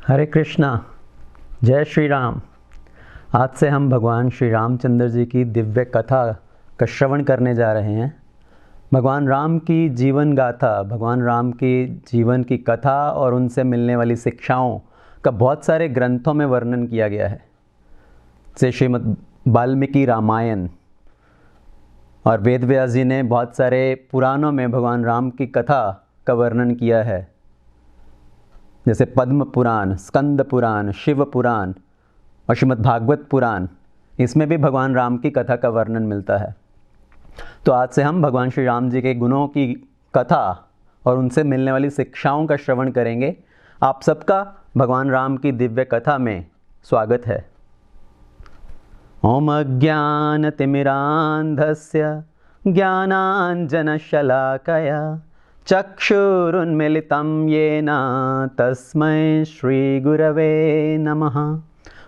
हरे कृष्णा, जय श्री राम। आज से हम भगवान श्री रामचंद्र जी की दिव्य कथा का श्रवण करने जा रहे हैं। भगवान राम की जीवन गाथा, भगवान राम की जीवन की कथा और उनसे मिलने वाली शिक्षाओं का बहुत सारे ग्रंथों में वर्णन किया गया है, जैसे श्रीमद् वाल्मीकि रामायण, और वेद व्यास जी ने बहुत सारे पुराणों में भगवान राम की कथा का वर्णन किया है, जैसे पद्म पुराण, स्कंद पुराण, शिव पुराण और श्रीमद् भागवत पुराण। इसमें भी भगवान राम की कथा का वर्णन मिलता है। तो आज से हम भगवान श्री राम जी के गुणों की कथा और उनसे मिलने वाली शिक्षाओं का श्रवण करेंगे। आप सबका भगवान राम की दिव्य कथा में स्वागत है। ओम अज्ञानतिमिरान्धस्य ज्ञानाञ्जनशलाकया चक्षुरुन्मीलितं येन तस्मै श्रीगुरवे नमः।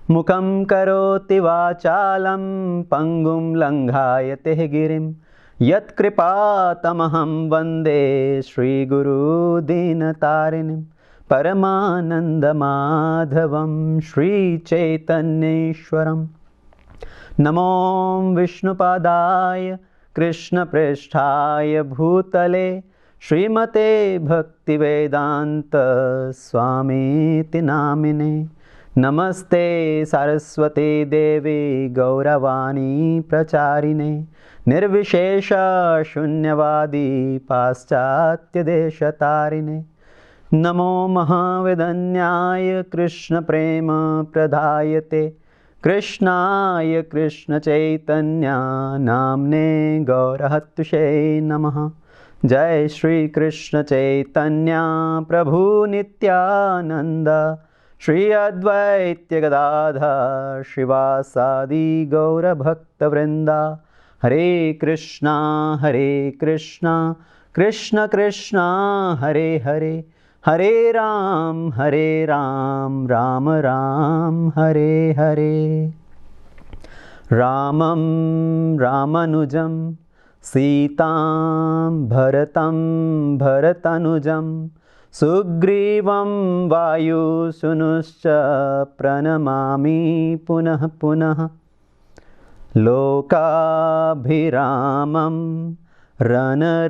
मुखं करोति वाचालं पंगुं लङ्घायते गिरिं यत्कृपातमहं वन्दे श्रीगुरुदीनतारिणीं परमानन्दमाधवं श्रीचैतन्येश्वरम्। नमो विष्णुपादाय कृष्णप्रेष्ठाय भूतले श्रीमते भक्तिवेदांत स्वामीति नामिने। नमस्ते सरस्वती देवी गौरवाणी प्रचारिणे निर्विशेष शून्यवादी पाश्चात्यदेशतारिणे। नमो महावेदन्याय कृष्ण प्रेम प्रदायते कृष्णाय कृष्ण चैतन्य नाम्ने गौरहत्युषे नमः। जय श्री कृष्ण चैतन्य प्रभु नित्यानंद श्री अद्वैत गदाधर श्रीवासादि गौर भक्त वृंदा। हरे कृष्णा कृष्ण कृष्णा हरे हरे, हरे राम राम राम हरे हरे। रामं रामानुजं सीतां भरतनुजं सुग्रीवं वायुसूनुश्च प्रणमामि पुनः पुनः। लोकाभिरामं रणरङ्गधीरं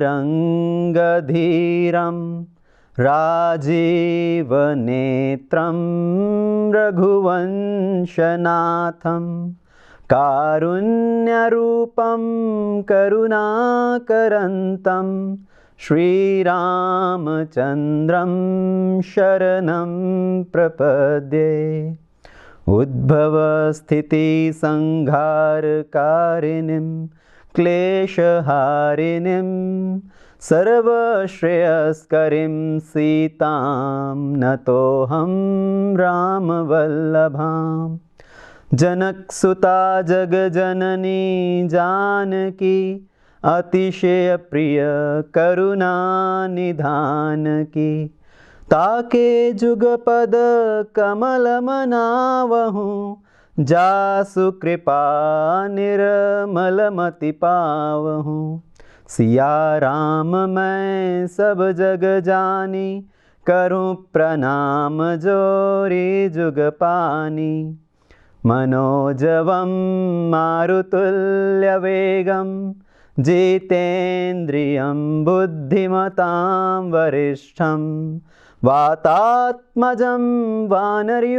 राजीवनेत्रं रघुवंशनाथं कारुण्यरूपं करुणाकरन्तं श्रीरामचन्द्रं शरणं प्रपद्ये। उद्भवस्थितिसंहारकारिणीं क्लेशहारिणीं सर्वश्रेयस्करीं सीतां नतोऽहं रामवल्लभाम्। जनकसुता जगजननी जानकी अतिशय प्रिय करुणा निधान की। ताके जुगपद कमल मनावहूँ जासु कृपा निर्मल मति पावहूँ। सिया राम मैं सब जग जानी करूँ प्रणाम जोरी जुग पानी। मनोजवं मारुतुल्यवेगं जितेन्द्रियं बुद्धिमतां वरिष्ठं वातात्मजं वानरयूथमुख्यं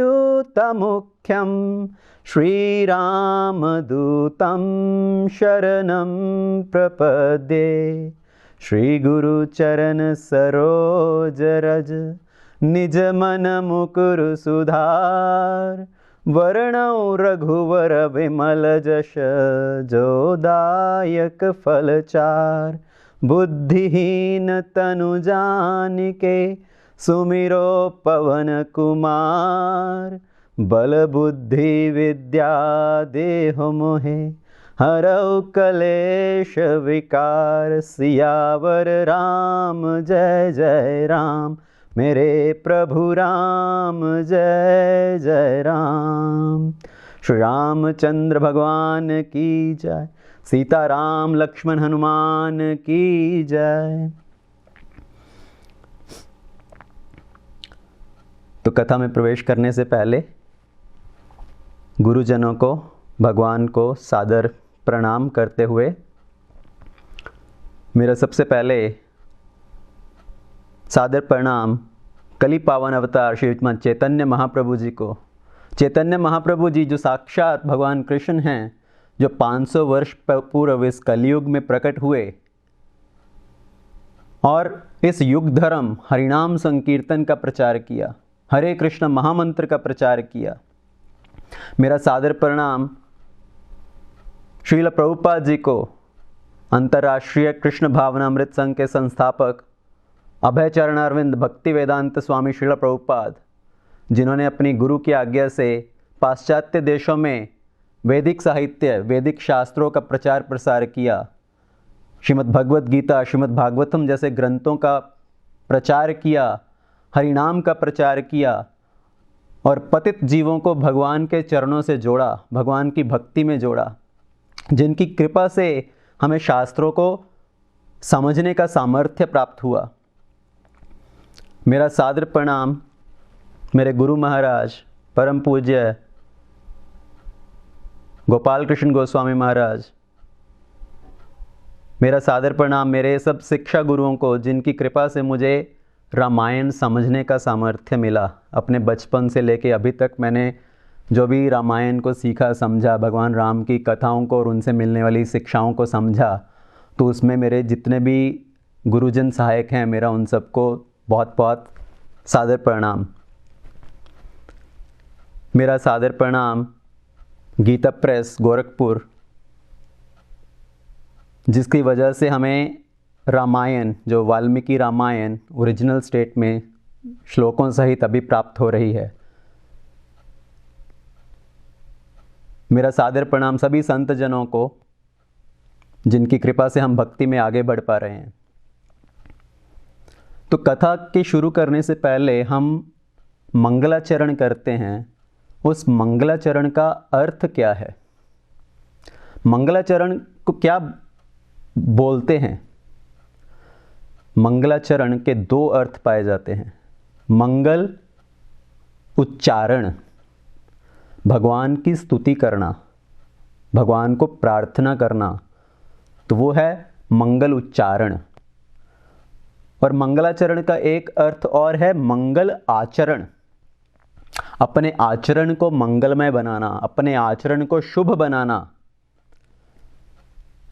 श्रीरामदूतं शरणं प्रपद्ये। श्रीगुरुचरण सरोज रज निज मन मुकुर सुधार। वर्णौ रघुवर विमल जश जोदायक फलचार। बुद्धिहीन तनु जानिके सुमिरो पवन कुमार। बल बुद्धि विद्या देहु मोहे, हरऊ कलेश विकार। सियावर राम जय जय राम, मेरे प्रभु राम जय जय राम। श्री रामचंद्र भगवान की जय, सीता राम लक्ष्मण हनुमान की जय। तो कथा में प्रवेश करने से पहले गुरुजनों को, भगवान को सादर प्रणाम करते हुए मेरा सबसे पहले सादर प्रणाम कली पावन अवतार श्रीमान चैतन्य महाप्रभु जी को। चैतन्य महाप्रभु जी जो साक्षात भगवान कृष्ण हैं, जो 500 वर्ष पूर्व इस कलयुग में प्रकट हुए और इस युग धर्म हरिनाम संकीर्तन का प्रचार किया, हरे कृष्ण महामंत्र का प्रचार किया। मेरा सादर प्रणाम श्रील प्रभुपाद जी को, अंतर्राष्ट्रीय कृष्ण भावनामृत संघ के संस्थापक अभय चरण अरविंद भक्ति वेदांत स्वामी श्रील प्रभुपाद, जिन्होंने अपनी गुरु की आज्ञा से पाश्चात्य देशों में वैदिक साहित्य, वैदिक शास्त्रों का प्रचार प्रसार किया, श्रीमद् भगवद गीता, श्रीमद् भागवतम जैसे ग्रंथों का प्रचार किया, हरिनाम का प्रचार किया और पतित जीवों को भगवान के चरणों से जोड़ा, भगवान की भक्ति में जोड़ा, जिनकी कृपा से हमें शास्त्रों को समझने का सामर्थ्य प्राप्त हुआ। मेरा सादर प्रणाम मेरे गुरु महाराज परम पूज्य गोपाल कृष्ण गोस्वामी महाराज। मेरा सादर प्रणाम मेरे सब शिक्षा गुरुओं को, जिनकी कृपा से मुझे रामायण समझने का सामर्थ्य मिला। अपने बचपन से लेके अभी तक मैंने जो भी रामायण को सीखा, समझा, भगवान राम की कथाओं को और उनसे मिलने वाली शिक्षाओं को समझा, तो उसमें मेरे जितने भी गुरुजन सहायक हैं, मेरा उन सबको बहुत बहुत सादर प्रणाम। मेरा सादर प्रणाम गीता प्रेस गोरखपुर, जिसकी वजह से हमें रामायण, जो वाल्मीकि रामायण ओरिजिनल स्टेट में श्लोकों सहित अभी प्राप्त हो रही है। मेरा सादर प्रणाम सभी संत जनों को, जिनकी कृपा से हम भक्ति में आगे बढ़ पा रहे हैं। तो कथा के शुरू करने से पहले हम मंगलाचरण करते हैं। उस मंगलाचरण का अर्थ क्या है? मंगलाचरण को क्या बोलते हैं? मंगलाचरण के दो अर्थ पाए जाते हैं। मंगल उच्चारण, भगवान की स्तुति करना, भगवान को प्रार्थना करना, तो वो है मंगल उच्चारण। और मंगलाचरण का एक अर्थ और है मंगल आचरण, अपने आचरण को मंगलमय बनाना, अपने आचरण को शुभ बनाना।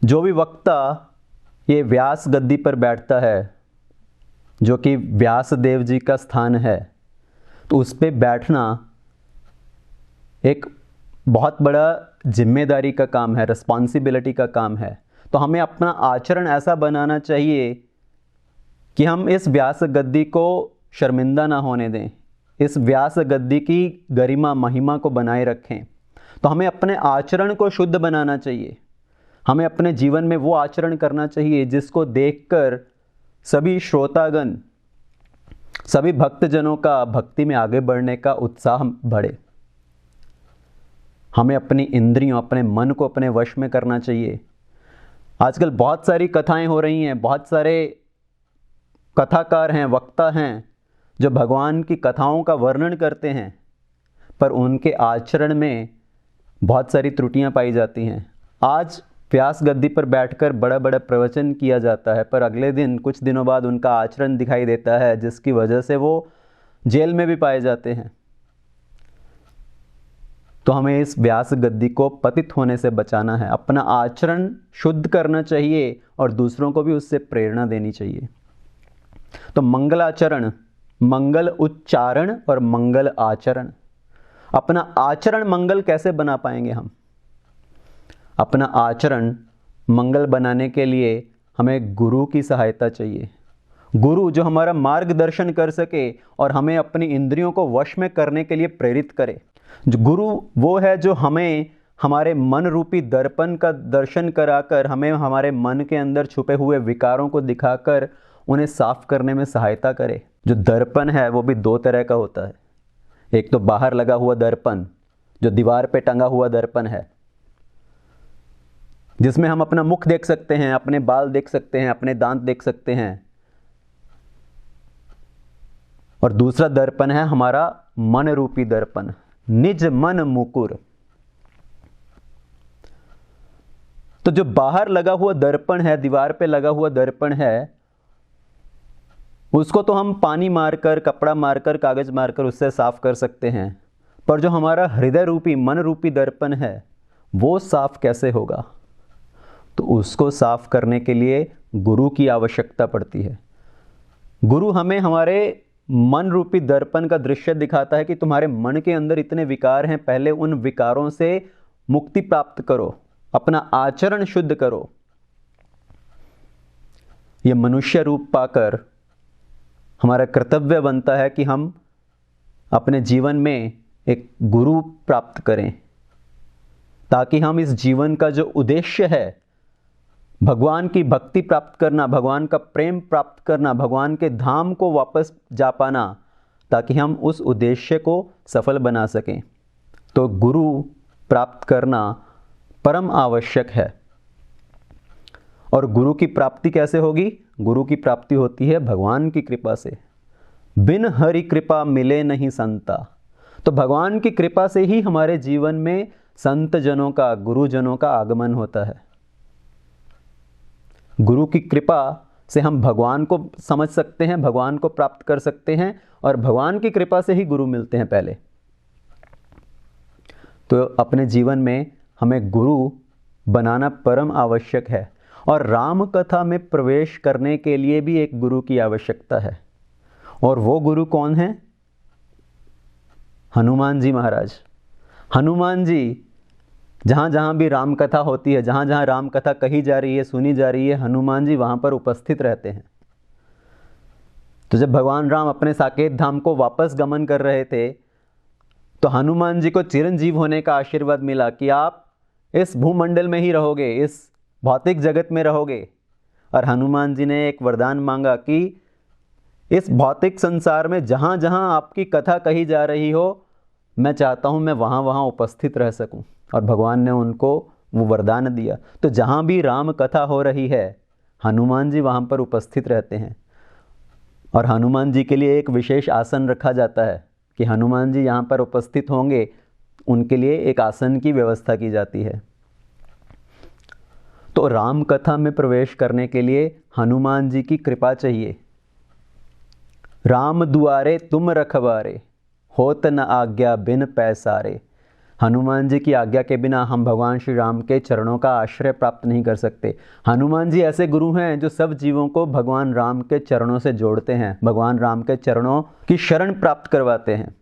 जो भी वक्ता ये व्यास गद्दी पर बैठता है, जो कि व्यास देव जी का स्थान है, तो उस पे बैठना एक बहुत बड़ा जिम्मेदारी का काम है, रिस्पॉन्सिबिलिटी का काम है। तो हमें अपना आचरण ऐसा बनाना चाहिए कि हम इस व्यास गद्दी को शर्मिंदा ना होने दें, इस व्यास गद्दी की गरिमा महिमा को बनाए रखें। तो हमें अपने आचरण को शुद्ध बनाना चाहिए। हमें अपने जीवन में वो आचरण करना चाहिए जिसको देखकर सभी श्रोतागण, सभी भक्तजनों का भक्ति में आगे बढ़ने का उत्साह बढ़े। हमें अपनी इंद्रियों, अपने मन को अपने वश में करना चाहिए। आजकल बहुत सारी कथाएं हो रही हैं, बहुत सारे कथाकार हैं, वक्ता हैं, जो भगवान की कथाओं का वर्णन करते हैं, पर उनके आचरण में बहुत सारी त्रुटियां पाई जाती हैं। आज व्यास गद्दी पर बैठकर बड़ा बड़ा प्रवचन किया जाता है, पर अगले दिन, कुछ दिनों बाद उनका आचरण दिखाई देता है, जिसकी वजह से वो जेल में भी पाए जाते हैं। तो हमें इस व्यास गद्दी को पतित होने से बचाना है, अपना आचरण शुद्ध करना चाहिए और दूसरों को भी उससे प्रेरणा देनी चाहिए। तो मंगलाचरण, मंगल उच्चारण और मंगल आचरण। अपना आचरण मंगल कैसे बना पाएंगे हम? अपना आचरण मंगल बनाने के लिए हमें गुरु की सहायता चाहिए। गुरु जो हमारा मार्गदर्शन कर सके और हमें अपनी इंद्रियों को वश में करने के लिए प्रेरित करे। जो गुरु वो है जो हमें हमारे मन रूपी दर्पण का दर्शन कराकर हमें हमारे मन के अंदर छुपे हुए विकारों को दिखाकर उन्हें साफ करने में सहायता करे। जो दर्पण है वो भी दो तरह का होता है। एक तो बाहर लगा हुआ दर्पण, जो दीवार पे टंगा हुआ दर्पण है, जिसमें हम अपना मुख देख सकते हैं, अपने बाल देख सकते हैं, अपने दांत देख सकते हैं। और दूसरा दर्पण है हमारा मन रूपी दर्पण, निज मन मुकुर। तो जो बाहर लगा हुआ दर्पण है, दीवार पे लगा हुआ दर्पण है, उसको तो हम पानी मारकर, कपड़ा मारकर, कागज मारकर उससे साफ कर सकते हैं। पर जो हमारा हृदय रूपी, मन रूपी दर्पण है, वो साफ कैसे होगा? तो उसको साफ करने के लिए गुरु की आवश्यकता पड़ती है। गुरु हमें हमारे मन रूपी दर्पण का दृश्य दिखाता है कि तुम्हारे मन के अंदर इतने विकार हैं, पहले उन विकारों से मुक्ति प्राप्त करो, अपना आचरण शुद्ध करो। ये मनुष्य रूप पाकर हमारा कर्तव्य बनता है कि हम अपने जीवन में एक गुरु प्राप्त करें, ताकि हम इस जीवन का जो उद्देश्य है, भगवान की भक्ति प्राप्त करना, भगवान का प्रेम प्राप्त करना, भगवान के धाम को वापस जा पाना, ताकि हम उस उद्देश्य को सफल बना सकें। तो गुरु प्राप्त करना परम आवश्यक है। और गुरु की प्राप्ति कैसे होगी? गुरु की प्राप्ति होती है भगवान की कृपा से। बिन हरि कृपा मिले नहीं संता। तो भगवान की कृपा से ही हमारे जीवन में संत जनों का, गुरुजनों का आगमन होता है। गुरु की कृपा से हम भगवान को समझ सकते हैं, भगवान को प्राप्त कर सकते हैं, और भगवान की कृपा से ही गुरु मिलते हैं पहले। तो अपने जीवन में हमें गुरु बनाना परम आवश्यक है। और राम कथा में प्रवेश करने के लिए भी एक गुरु की आवश्यकता है। और वो गुरु कौन है? हनुमान जी महाराज। हनुमान जी जहाँ जहाँ भी राम कथा होती है, जहाँ जहाँ राम कथा कही जा रही है, सुनी जा रही है, हनुमान जी वहाँ पर उपस्थित रहते हैं। तो जब भगवान राम अपने साकेत धाम को वापस गमन कर रहे थे, तो हनुमान जी को चिरंजीव होने का आशीर्वाद मिला कि आप इस भूमंडल में ही रहोगे, इस भौतिक जगत में रहोगे। और हनुमान जी ने एक वरदान मांगा कि इस भौतिक संसार में जहाँ जहाँ आपकी कथा कही जा रही हो, मैं चाहता हूँ मैं वहाँ वहाँ उपस्थित रह सकूँ। और भगवान ने उनको वो वरदान दिया। तो जहाँ भी राम कथा हो रही है, हनुमान जी वहाँ पर उपस्थित रहते हैं। और हनुमान जी के लिए एक विशेष आसन रखा जाता है कि हनुमान जी यहाँ पर उपस्थित होंगे, उनके लिए एक आसन की व्यवस्था की जाती है। तो राम कथा में प्रवेश करने के लिए हनुमान जी की कृपा चाहिए। राम दुआरे तुम रखवारे, होत न आज्ञा बिन पैसारे। हनुमान जी की आज्ञा के बिना हम भगवान श्री राम के चरणों का आश्रय प्राप्त नहीं कर सकते। हनुमान जी ऐसे गुरु हैं जो सब जीवों को भगवान राम के चरणों से जोड़ते हैं, भगवान राम के चरणों की शरण प्राप्त करवाते हैं।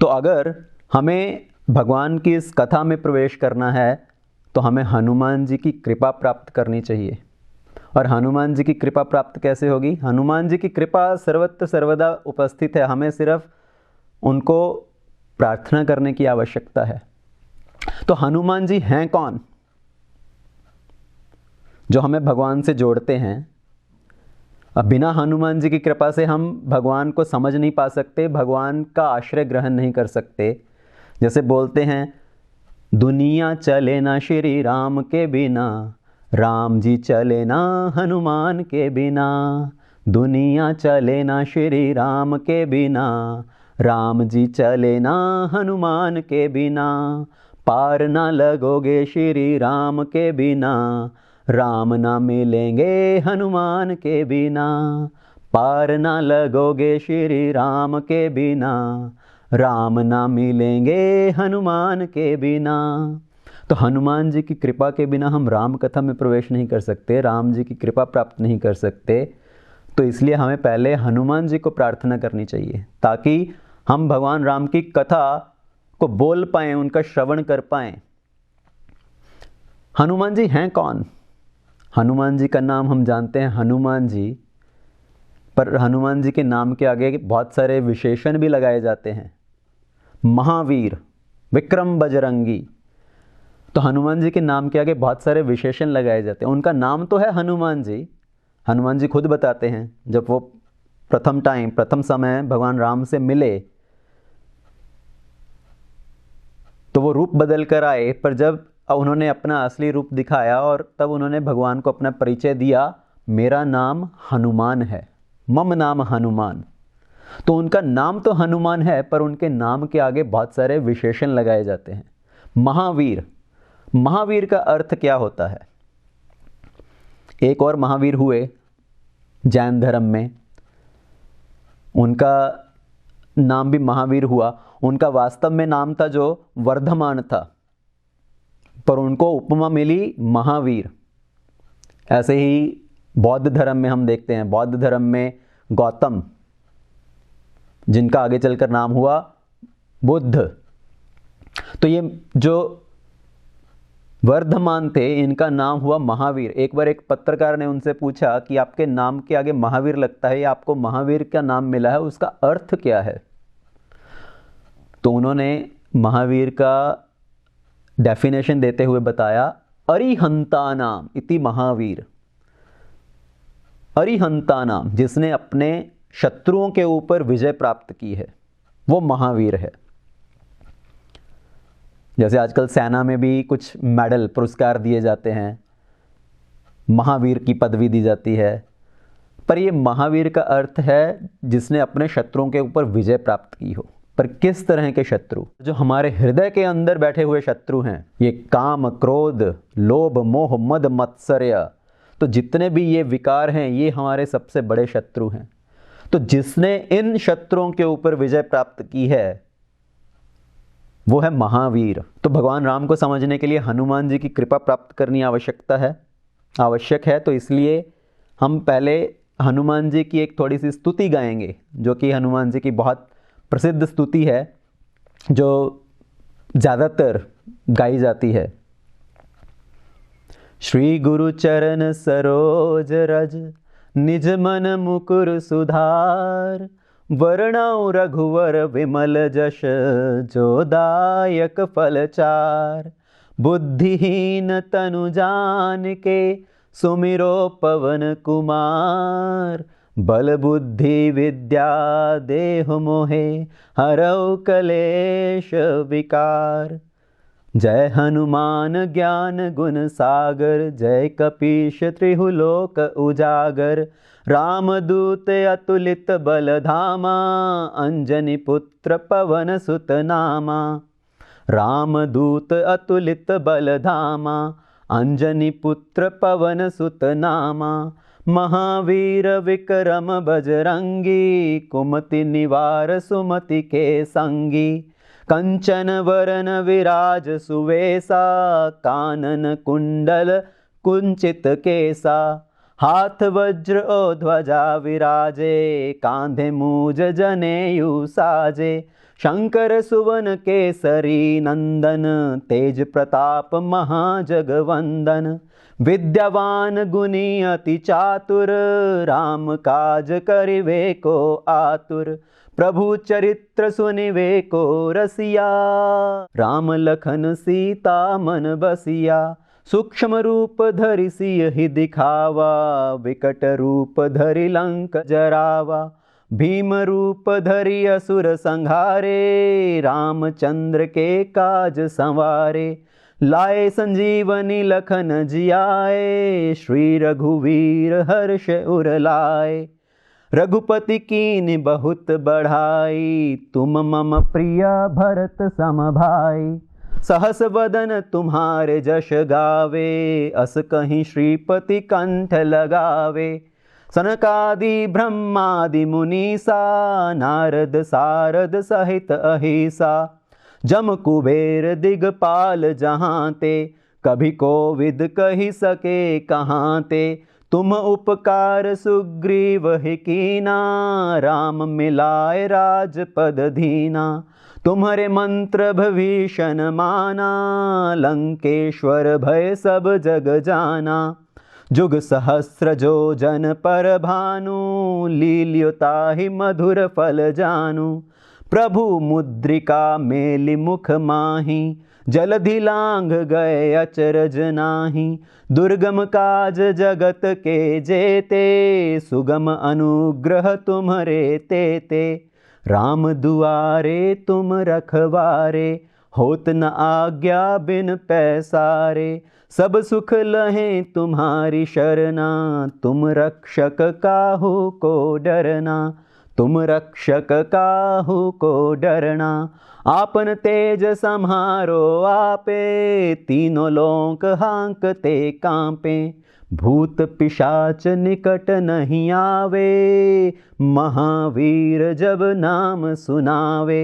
तो अगर हमें भगवान की इस कथा में प्रवेश करना है, तो हमें हनुमान जी की कृपा प्राप्त करनी चाहिए। और हनुमान जी की कृपा प्राप्त कैसे होगी? हनुमान जी की कृपा सर्वत्र सर्वदा उपस्थित है, हमें सिर्फ उनको प्रार्थना करने की आवश्यकता है। तो हनुमान जी हैं कौन जो हमें भगवान से जोड़ते हैं? अब बिना हनुमान जी की कृपा से हम भगवान को समझ नहीं पा सकते, भगवान का आश्रय ग्रहण नहीं कर सकते। जैसे बोलते हैं, दुनिया चले ना श्री राम के बिना, राम जी चले ना हनुमान के बिना। दुनिया चले ना श्री राम के बिना, राम जी चले ना हनुमान के बिना। पार ना लगोगे श्री राम के बिना, राम ना मिलेंगे हनुमान के बिना। पार ना लगोगे श्री राम के बिना, राम ना मिलेंगे हनुमान के बिना। तो हनुमान जी की कृपा के बिना हम राम कथा में प्रवेश नहीं कर सकते, राम जी की कृपा प्राप्त नहीं कर सकते। तो इसलिए हमें पहले हनुमान जी को प्रार्थना करनी चाहिए, ताकि हम भगवान राम की कथा को बोल पाएँ, उनका श्रवण कर पाएँ। हनुमान जी हैं कौन? हनुमान जी का नाम हम जानते हैं, हनुमान जी पर हनुमान जी के नाम के आगे बहुत सारे विशेषण भी लगाए जाते हैं। महावीर, विक्रम बजरंगी, तो हनुमान जी के नाम के आगे बहुत सारे विशेषण लगाए जाते हैं। उनका नाम तो है हनुमान जी खुद बताते हैं जब वो प्रथम समय भगवान राम से मिले तो वो रूप बदल कर आए, पर जब उन्होंने अपना असली रूप दिखाया और तब उन्होंने भगवान को अपना परिचय दिया, मेरा नाम हनुमान है, मम नाम हनुमान। तो उनका नाम तो हनुमान है, पर उनके नाम के आगे बहुत सारे विशेषण लगाए जाते हैं। महावीर, महावीर का अर्थ क्या होता है? एक और महावीर हुए जैन धर्म में, उनका नाम भी महावीर हुआ। उनका वास्तव में नाम था जो वर्धमान था, पर उनको उपमा मिली महावीर। ऐसे ही बौद्ध धर्म में हम देखते हैं, बौद्ध धर्म में गौतम, जिनका आगे चलकर नाम हुआ बुद्ध। तो ये जो वर्धमान थे, इनका नाम हुआ महावीर। एक बार एक पत्रकार ने उनसे पूछा कि आपके नाम के आगे महावीर लगता है, या आपको महावीर का नाम मिला है, उसका अर्थ क्या है? तो उन्होंने महावीर का डेफिनेशन देते हुए बताया, अरिहंतानाम इति महावीर। अरिहंतानाम, जिसने अपने शत्रुओं के ऊपर विजय प्राप्त की है, वो महावीर है। जैसे आजकल सेना में भी कुछ मेडल, पुरस्कार दिए जाते हैं, महावीर की पदवी दी जाती है, पर ये महावीर का अर्थ है जिसने अपने शत्रुओं के ऊपर विजय प्राप्त की हो। पर किस तरह के शत्रु? जो हमारे हृदय के अंदर बैठे हुए शत्रु हैं, ये काम, क्रोध, लोभ, मोह, मद, मत्सर्य, तो जितने भी ये विकार हैं, ये हमारे सबसे बड़े शत्रु हैं। तो जिसने इन शत्रुओं के ऊपर विजय प्राप्त की है, वो है महावीर। तो भगवान राम को समझने के लिए हनुमान जी की कृपा प्राप्त करनी आवश्यक है। तो इसलिए हम पहले हनुमान जी की एक थोड़ी सी स्तुति गाएंगे, जो कि हनुमान जी की बहुत प्रसिद्ध स्तुति है, जो ज़्यादातर गाई जाती है। श्री गुरु चरण सरोज रज, निज मन मुकुर सुधार, वर्णौ रघुवर विमल जश, जो दायक फल चार। बुद्धिहीन तनु जान के, सुमिरो पवन कुमार। बल बुद्धि विद्या देहु मोहे, हरौ कलेश विकार। जय हनुमान ज्ञान गुण सागर, जय कपीश त्रिहु लोक उजागर। रामदूत अतुलित बल धामा, अंजनी पुत्र पवन सुत नामा। रामदूत अतुलित बल धामा, अंजनी पुत्र पवन सुत नामा। महावीर विक्रम बजरंगी, कुमति निवार सुमति के संगी। कंचन वरन विराज सुवेसा, कानन कुंडल कुंचित केसा। हाथ वज्र ओ ध्वजा विराजे, कांधे मूज जनेयु साजे। शंकर सुवन केसरी नंदन, तेज प्रताप महाजगवंदन। विद्यावान गुणी अति चातुर, राम काज करिवे को आतुर। प्रभु चरित्र सुनिवे को रसिया, राम लखन सीता मन बसिया। सूक्ष्म रूप धरि सियहि दिखावा, विकट रूप धरि लंक जरावा। भीम रूप धरि असुर संहारे, रामचंद्र के काज संवारे। लाए संजीवनी लखन जियाए, श्री रघुवीर हर्ष उर लाए। रघुपति कीन्हि बहुत बढ़ाई, तुम मम प्रिय भरत सम भाई। सहस वदन तुम्हारे जश गावे, अस कहीं श्रीपति कंठ लगावे। सनकादि ब्रह्मादि मुनीसा, नारद सारद सहित अहिसा। जम कुबेर दिगपाल जहाँ ते, कभी कोविद कही सके कहाँ ते। तुम उपकार सुग्रीव ही कीना, राम मिलाए राजपद धीना। तुम्हारे मंत्र भीषण माना, लंकेश्वर भय सब जग जाना। जुग सहस्र जो जन पर भानु, लील्योताहि मधुर फल जानु। प्रभु मुद्रिका मेलि मुख माही, जलधि लांघ गए अचरज नाही। दुर्गम काज जगत के जेते, सुगम अनुग्रह तुम्हरे तेते। राम दुआरे तुम रखवारे, होत न आज्ञा बिन पैसारे। सब सुख लहें तुम्हारी शरणा, तुम रक्षक काहू को डरना। तुम रक्षक काहू को डरना। आपन तेज सम्हारो आपे, तीनों लोक हांकते कांपे। भूत पिशाच निकट नहीं आवे, महावीर जब नाम सुनावे।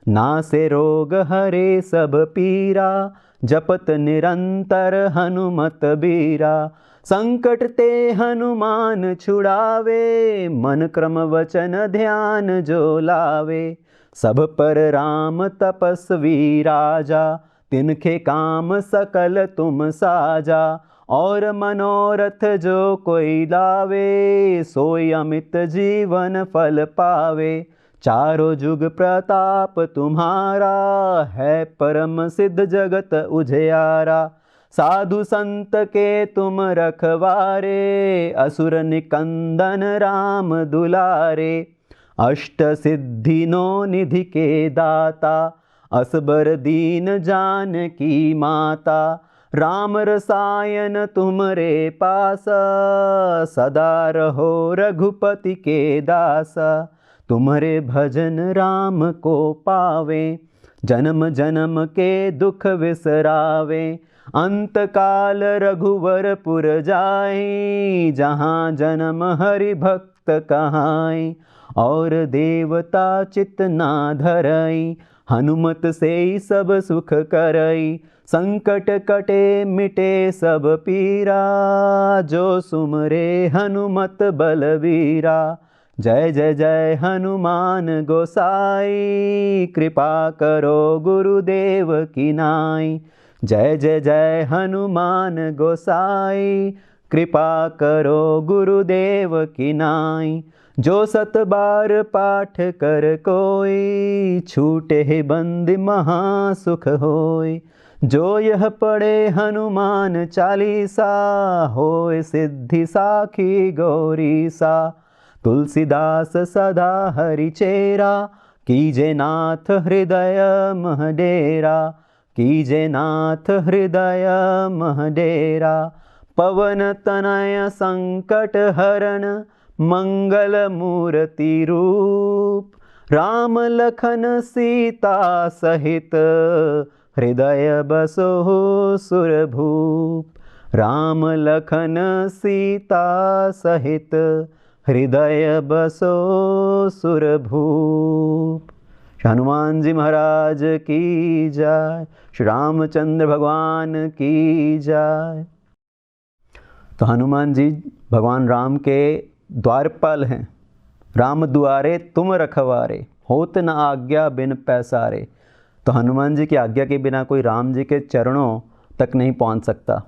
नासे रोग हरे सब पीरा, जपत निरंतर हनुमत बीरा। संकट ते हनुमान छुड़ावे, मन क्रम वचन ध्यान जो लावे। सब पर राम तपस्वी राजा, तिनके काम सकल तुम साजा। और मनोरथ जो कोई लावे, सोई अमित जीवन फल पावे। चारों जुग प्रताप तुम्हारा, है परम सिद्ध जगत उजियारा। साधु संत के तुम रखवारे, असुर निकंदन राम दुलारे। अष्ट सिद्धि नो निधि के दाता, असबर दीन जानकी माता। राम रसायन तुमरे पास, सदा रहो रघुपति के दास। तुम्हारे भजन राम को पावे, जन्म जन्म के दुख विसरावे। अंत काल रघुवर पुर जाई, जहाँ जन्म हरि भक्त कहाई। और देवता चित ना धरई, हनुमत से सब सुख करई। संकट कटे मिटे सब पीरा, जो सुमरे हनुमत बलवीरा। जय जय जय हनुमान गोसाई, कृपा करो गुरुदेव की नाई। जय जय जय हनुमान गोसाई, कृपा करो गुरुदेव की नाई। जो सत बार पाठ कर कोई, छूटे ही बंदी महा सुख होय। जो यह पढ़े हनुमान चालीसा, होय सिद्धि साखी गौरी सा। तुलसीदास सदा हरि चेरा, कीजे नाथ हृदय मह डेरा। कीजे नाथ हृदय मह डेरा। पवन तनय संकट हरण, मंगल मूर्ति रूप। राम लखन सीता सहित, हृदय बसो सुरभूप। राम लखन सीता सहित, हृदय बसो सुरभूप। श्री हनुमान जी महाराज की जय। श्री रामचंद्र भगवान की जय। तो हनुमान जी भगवान राम के द्वारपाल हैं। राम दुआरे तुम रखवारे, होत न आज्ञा बिन पैसारे। तो हनुमान जी की आज्ञा के बिना कोई राम जी के चरणों तक नहीं पहुंच सकता।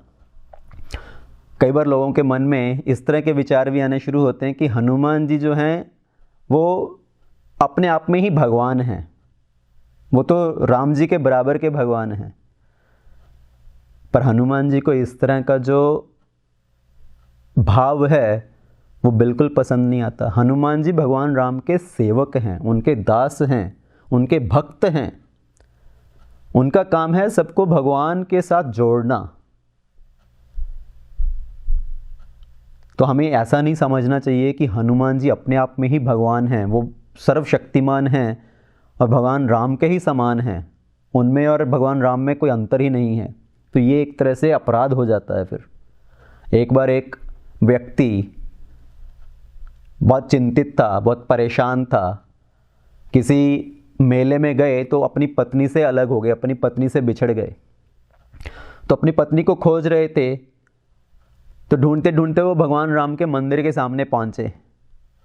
कई बार लोगों के मन में इस तरह के विचार भी आने शुरू होते हैं कि हनुमान जी जो हैं वो अपने आप में ही भगवान हैं, वो तो राम जी के बराबर के भगवान हैं। पर हनुमान जी को इस तरह का जो भाव है वो बिल्कुल पसंद नहीं आता। हनुमान जी भगवान राम के सेवक हैं, उनके दास हैं, उनके भक्त हैं। उनका काम है सबको भगवान के साथ जोड़ना। तो हमें ऐसा नहीं समझना चाहिए कि हनुमान जी अपने आप में ही भगवान हैं, वो सर्वशक्तिमान हैं और भगवान राम के ही समान हैं, उनमें और भगवान राम में कोई अंतर ही नहीं है। तो ये एक तरह से अपराध हो जाता है। फिर एक बार एक व्यक्ति बहुत चिंतित था, बहुत परेशान था। किसी मेले में गए तो अपनी पत्नी से अलग हो गए, अपनी पत्नी से बिछड़ गए। तो अपनी पत्नी को खोज रहे थे, तो ढूंढते ढूंढते वो भगवान राम के मंदिर के सामने पहुंचे।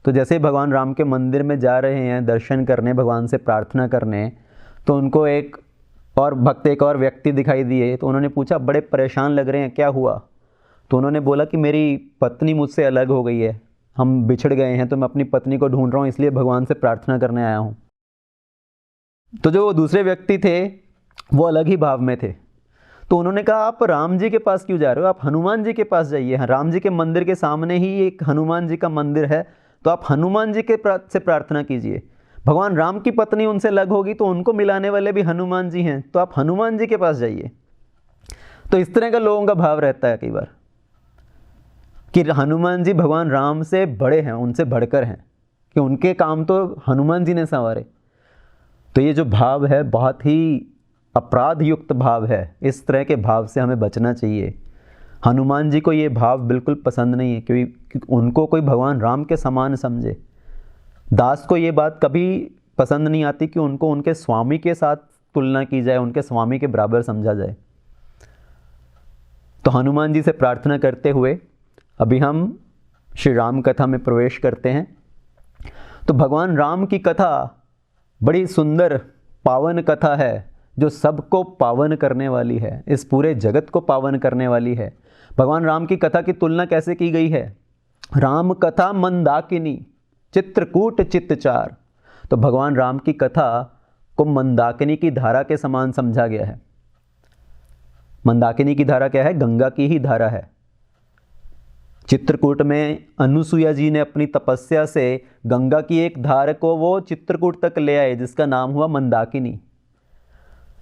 तो जैसे ही भगवान राम के मंदिर में जा रहे हैं दर्शन करने, भगवान से प्रार्थना करने, तो उनको एक और व्यक्ति दिखाई दिए। तो उन्होंने पूछा, बड़े परेशान लग रहे हैं, क्या हुआ? तो उन्होंने बोला कि मेरी पत्नी मुझसे अलग हो गई है, हम बिछड़ गए हैं, तो मैं अपनी पत्नी को ढूंढ रहा हूँ, इसलिए भगवान से प्रार्थना करने आया हूँ। तो जो दूसरे व्यक्ति थे वो अलग ही भाव में थे, तो उन्होंने कहा आप राम जी के पास क्यों जा रहे हो, आप हनुमान जी के पास जाइए। हाँ, राम जी के मंदिर के सामने ही एक हनुमान जी का मंदिर है, तो आप हनुमान जी के से प्रार्थना कीजिए। भगवान राम की पत्नी उनसे अलग होगी तो उनको मिलाने वाले भी हनुमान जी हैं, तो आप हनुमान जी के पास जाइए। तो इस तरह का लोगों का भाव रहता है कई बार कि हनुमान जी भगवान राम से बड़े हैं, उनसे बढ़कर हैं, कि उनके काम तो हनुमान जी ने संवारे। तो ये जो भाव है बहुत ही अपराध युक्त भाव है, इस तरह के भाव से हमें बचना चाहिए। हनुमान जी को ये भाव बिल्कुल पसंद नहीं है, क्योंकि उनको कोई भगवान राम के समान समझे। दास को ये बात कभी पसंद नहीं आती कि उनको उनके स्वामी के साथ तुलना की जाए, उनके स्वामी के बराबर समझा जाए। तो हनुमान जी से प्रार्थना करते हुए अभी हम श्री राम कथा में प्रवेश करते हैं। तो भगवान राम की कथा बड़ी सुंदर पावन कथा है, जो सबको पावन करने वाली है, इस पूरे जगत को पावन करने वाली है। भगवान राम की कथा की तुलना कैसे की गई है? राम कथा मंदाकिनी चित्रकूट चित्तचार। तो भगवान राम की कथा को मंदाकिनी की धारा के समान समझा गया है। मंदाकिनी की धारा क्या है? गंगा की ही धारा है। चित्रकूट में अनुसुईया जी ने अपनी तपस्या से गंगा की एक धार को वो चित्रकूट तक ले आए, जिसका नाम हुआ मंदाकिनी।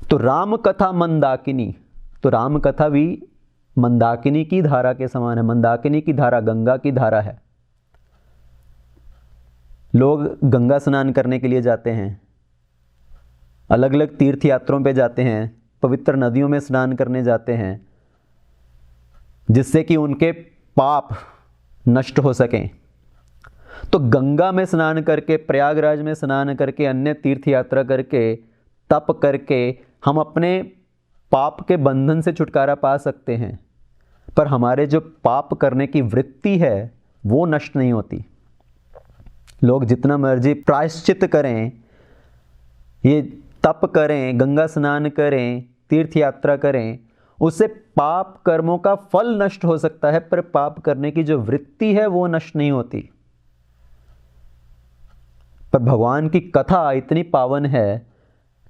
तो राम कथा मंदाकिनी, तो राम कथा भी मंदाकिनी की धारा के समान है। मंदाकिनी की धारा गंगा की धारा है। लोग गंगा स्नान करने के लिए जाते हैं, अलग अलग तीर्थ यात्रों पे जाते हैं, पवित्र नदियों में स्नान करने जाते हैं, जिससे कि उनके पाप नष्ट हो सकें। तो गंगा में स्नान करके, प्रयागराज में स्नान करके, अन्य तीर्थ यात्रा करके, तप करके हम अपने पाप के बंधन से छुटकारा पा सकते हैं, पर हमारे जो पाप करने की वृत्ति है वो नष्ट नहीं होती। लोग जितना मर्जी प्रायश्चित करें, ये तप करें, गंगा स्नान करें, तीर्थ यात्रा करें, उससे पाप कर्मों का फल नष्ट हो सकता है, पर पाप करने की जो वृत्ति है वो नष्ट नहीं होती। पर भगवान की कथा इतनी पावन है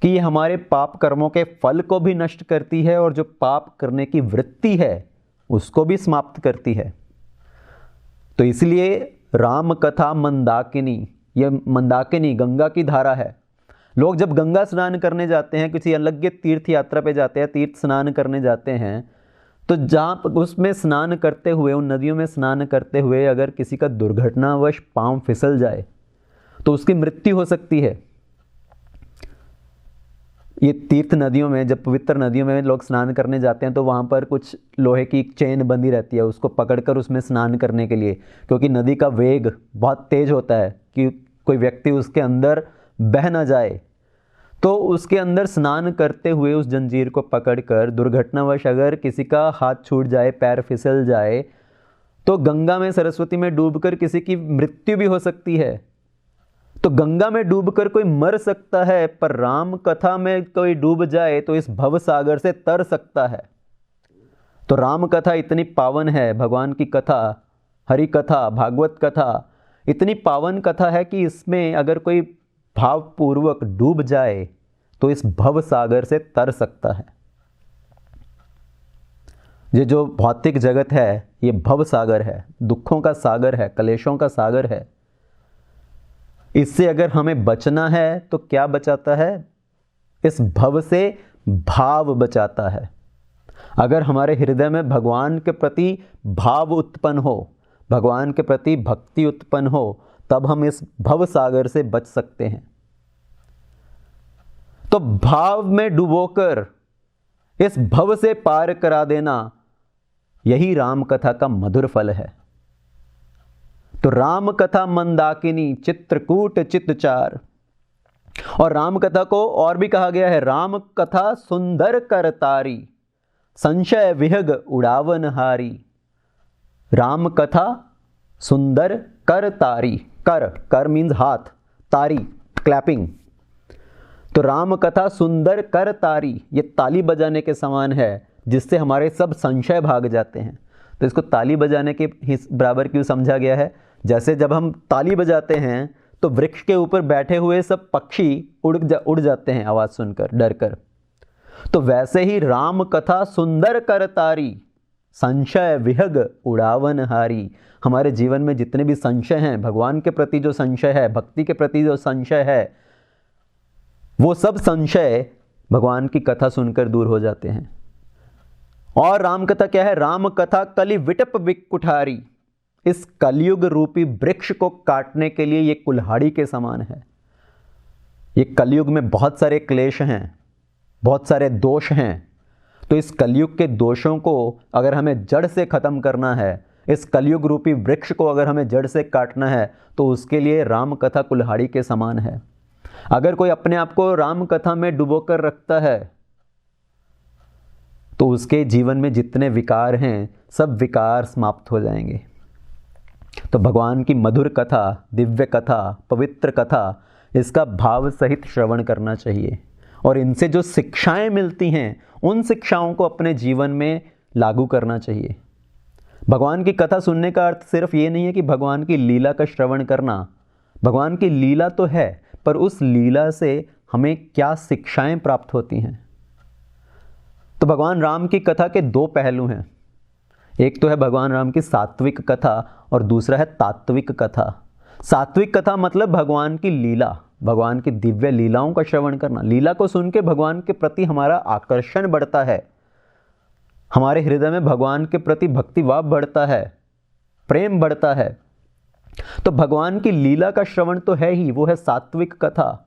कि ये हमारे पाप कर्मों के फल को भी नष्ट करती है, और जो पाप करने की वृत्ति है उसको भी समाप्त करती है। तो इसलिए राम कथा मंदाकिनी, ये मंदाकिनी गंगा की धारा है। लोग जब गंगा स्नान करने जाते हैं, किसी अलग तीर्थ यात्रा पे जाते हैं, तीर्थ स्नान करने जाते हैं, तो जहाँ उसमें स्नान करते हुए, उन नदियों में स्नान करते हुए अगर किसी का दुर्घटनावश पाँव फिसल जाए तो उसकी मृत्यु हो सकती है। ये तीर्थ नदियों में, जब पवित्र नदियों में लोग स्नान करने जाते हैं, तो वहाँ पर कुछ लोहे की चेन बंधी रहती है, उसको पकड़कर उसमें स्नान करने के लिए, क्योंकि नदी का वेग बहुत तेज होता है कि कोई व्यक्ति उसके अंदर बह ना जाए। तो उसके अंदर स्नान करते हुए उस जंजीर को पकड़कर दुर्घटनावश अगर किसी का हाथ छूट जाए, पैर फिसल जाए, तो गंगा में, सरस्वती में डूबकर किसी की मृत्यु भी हो सकती है। तो गंगा में डूबकर कोई मर सकता है, पर राम कथा में कोई डूब जाए तो इस भव सागर से तर सकता है। तो राम कथा इतनी पावन है, भगवान की कथा, हरि कथा, भागवत कथा इतनी पावन कथा है कि इसमें अगर कोई भावपूर्वक डूब जाए तो इस भव सागर से तर सकता है। ये जो भौतिक जगत है ये भव सागर है, दुखों का सागर है, कलेशों का सागर है। इससे अगर हमें बचना है तो क्या बचाता है? इस भव से भाव बचाता है। अगर हमारे हृदय में भगवान के प्रति भाव उत्पन्न हो, भगवान के प्रति भक्ति उत्पन्न हो, तब हम इस भव सागर से बच सकते हैं। तो भाव में डुबोकर इस भव से पार करा देना, यही राम कथा का मधुर फल है। तो राम कथा मंदाकिनी चित्रकूट चित्तचार। और राम कथा को और भी कहा गया है राम कथा सुंदर करतारी, संशय विहग उड़ावन हारी। राम कथा सुंदर करतारी, कर मीन्स हाथ, तारी क्लैपिंग। तो राम कथा सुंदर करतारी, ये ताली बजाने के समान है, जिससे हमारे सब संशय भाग जाते हैं। तो इसको ताली बजाने के बराबर क्यों समझा गया है? जैसे जब हम ताली बजाते हैं तो वृक्ष के ऊपर बैठे हुए सब पक्षी उड़ जाते हैं आवाज़ सुनकर, डर कर। तो वैसे ही राम कथा सुंदर कर तारी, संशय विहग उड़ावन हारी। हमारे जीवन में जितने भी संशय हैं, भगवान के प्रति जो संशय है, भक्ति के प्रति जो संशय है, वो सब संशय भगवान की कथा सुनकर दूर हो जाते हैं। और राम कथा क्या है? राम कथा कलि विटप विकुठारी। इस कलयुग रूपी वृक्ष को काटने के लिए ये कुल्हाड़ी के समान है। ये कलयुग में बहुत सारे क्लेश हैं, बहुत सारे दोष हैं। तो इस कलयुग के दोषों को अगर हमें जड़ से ख़त्म करना है, इस कलयुग रूपी वृक्ष को अगर हमें जड़ से काटना है, तो उसके लिए राम कथा कुल्हाड़ी के समान है। अगर कोई अपने आप को राम कथा में डुबोकर रखता है तो उसके जीवन में जितने विकार हैं सब विकार समाप्त हो जाएंगे। तो भगवान की मधुर कथा, दिव्य कथा, पवित्र कथा, इसका भाव सहित श्रवण करना चाहिए और इनसे जो शिक्षाएं मिलती हैं उन शिक्षाओं को अपने जीवन में लागू करना चाहिए। भगवान की कथा सुनने का अर्थ सिर्फ ये नहीं है कि भगवान की लीला का श्रवण करना। भगवान की लीला तो है, पर उस लीला से हमें क्या शिक्षाएं प्राप्त होती हैं। तो भगवान राम की कथा के दो पहलू हैं। एक तो है भगवान राम की सात्विक कथा और दूसरा है तात्विक कथा। सात्विक कथा मतलब भगवान की लीला, भगवान की दिव्य लीलाओं का श्रवण करना। लीला को सुन के भगवान के प्रति हमारा आकर्षण बढ़ता है, हमारे हृदय में भगवान के प्रति भक्तिभाव बढ़ता है, प्रेम बढ़ता है। तो भगवान की लीला का श्रवण तो है ही, वो है सात्विक कथा।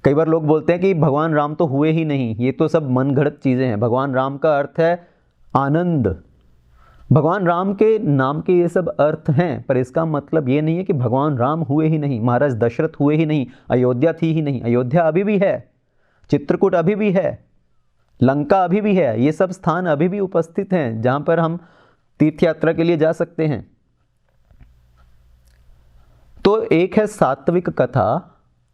कई बार लोग बोलते हैं कि भगवान राम तो हुए ही नहीं, ये तो सब मन घड़त चीज़ें हैं। भगवान राम का अर्थ है आनंद। भगवान राम के नाम के ये सब अर्थ हैं, पर इसका मतलब ये नहीं है कि भगवान राम हुए ही नहीं, महाराज दशरथ हुए ही नहीं, अयोध्या थी ही नहीं। अयोध्या अभी भी है, चित्रकूट अभी भी है, लंका अभी भी है। ये सब स्थान अभी भी उपस्थित हैं जहाँ पर हम तीर्थ यात्रा के लिए जा सकते हैं। तो एक है सात्विक कथा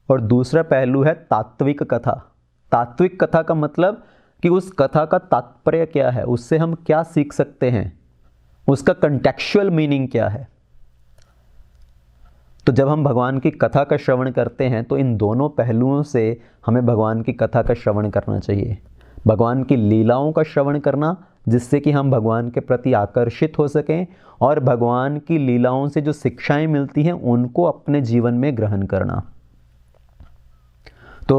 और दूसरा पहलू है तात्विक कथा। तात्विक कथा का मतलब कि उस कथा का तात्पर्य क्या है, उससे हम क्या सीख सकते हैं, उसका कंटेक्चुअल मीनिंग क्या है। तो जब हम भगवान की कथा का श्रवण करते हैं तो इन दोनों पहलुओं से हमें भगवान की कथा का श्रवण करना चाहिए। भगवान की लीलाओं का श्रवण करना, जिससे कि हम भगवान के प्रति आकर्षित हो सकें, और भगवान की लीलाओं से जो शिक्षाएं मिलती हैं उनको अपने जीवन में ग्रहण करना। तो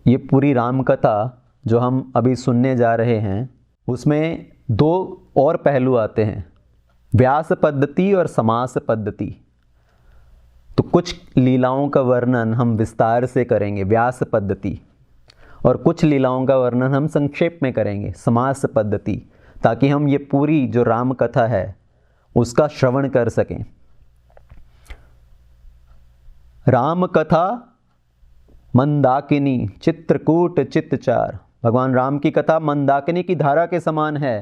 ये पूरी राम कथा जो हम अभी सुनने जा रहे हैं, उसमें दो और पहलू आते हैं, व्यास पद्धति और समास पद्धति। तो कुछ लीलाओं का वर्णन हम विस्तार से करेंगे व्यास पद्धति, और कुछ लीलाओं का वर्णन हम संक्षेप में करेंगे समास पद्धति, ताकि हम ये पूरी जो राम कथा है उसका श्रवण कर सकें। राम कथा मंदाकिनी चित्रकूट चित्तचार। भगवान राम की कथा मंदाकिनी की धारा के समान है।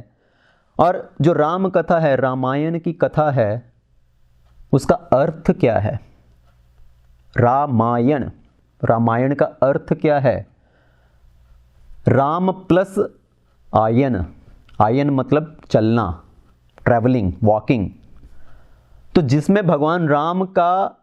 और जो राम कथा है, रामायण की कथा है, उसका अर्थ क्या है? रामायण, रामायण का अर्थ क्या है? राम प्लस आयन, आयन मतलब चलना, ट्रैवलिंग, वॉकिंग। तो जिसमें भगवान राम का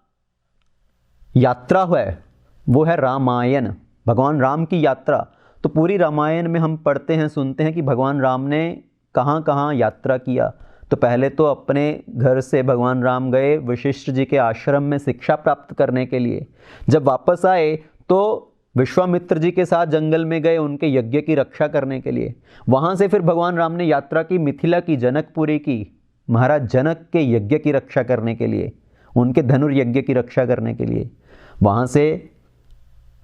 यात्रा है वो है रामायण, भगवान राम की यात्रा। तो पूरी रामायण में हम पढ़ते हैं, सुनते हैं कि भगवान राम ने कहाँ कहाँ यात्रा किया। तो पहले तो अपने घर से भगवान राम गए वशिष्ठ जी के आश्रम में शिक्षा प्राप्त करने के लिए। जब वापस आए तो विश्वामित्र जी के साथ जंगल में गए उनके यज्ञ की रक्षा करने के लिए। वहाँ से फिर भगवान राम ने यात्रा की मिथिला की, जनकपुरी की, महाराज जनक के यज्ञ की रक्षा करने के लिए, उनके धनुर्यज्ञ की रक्षा करने के लिए। वहाँ से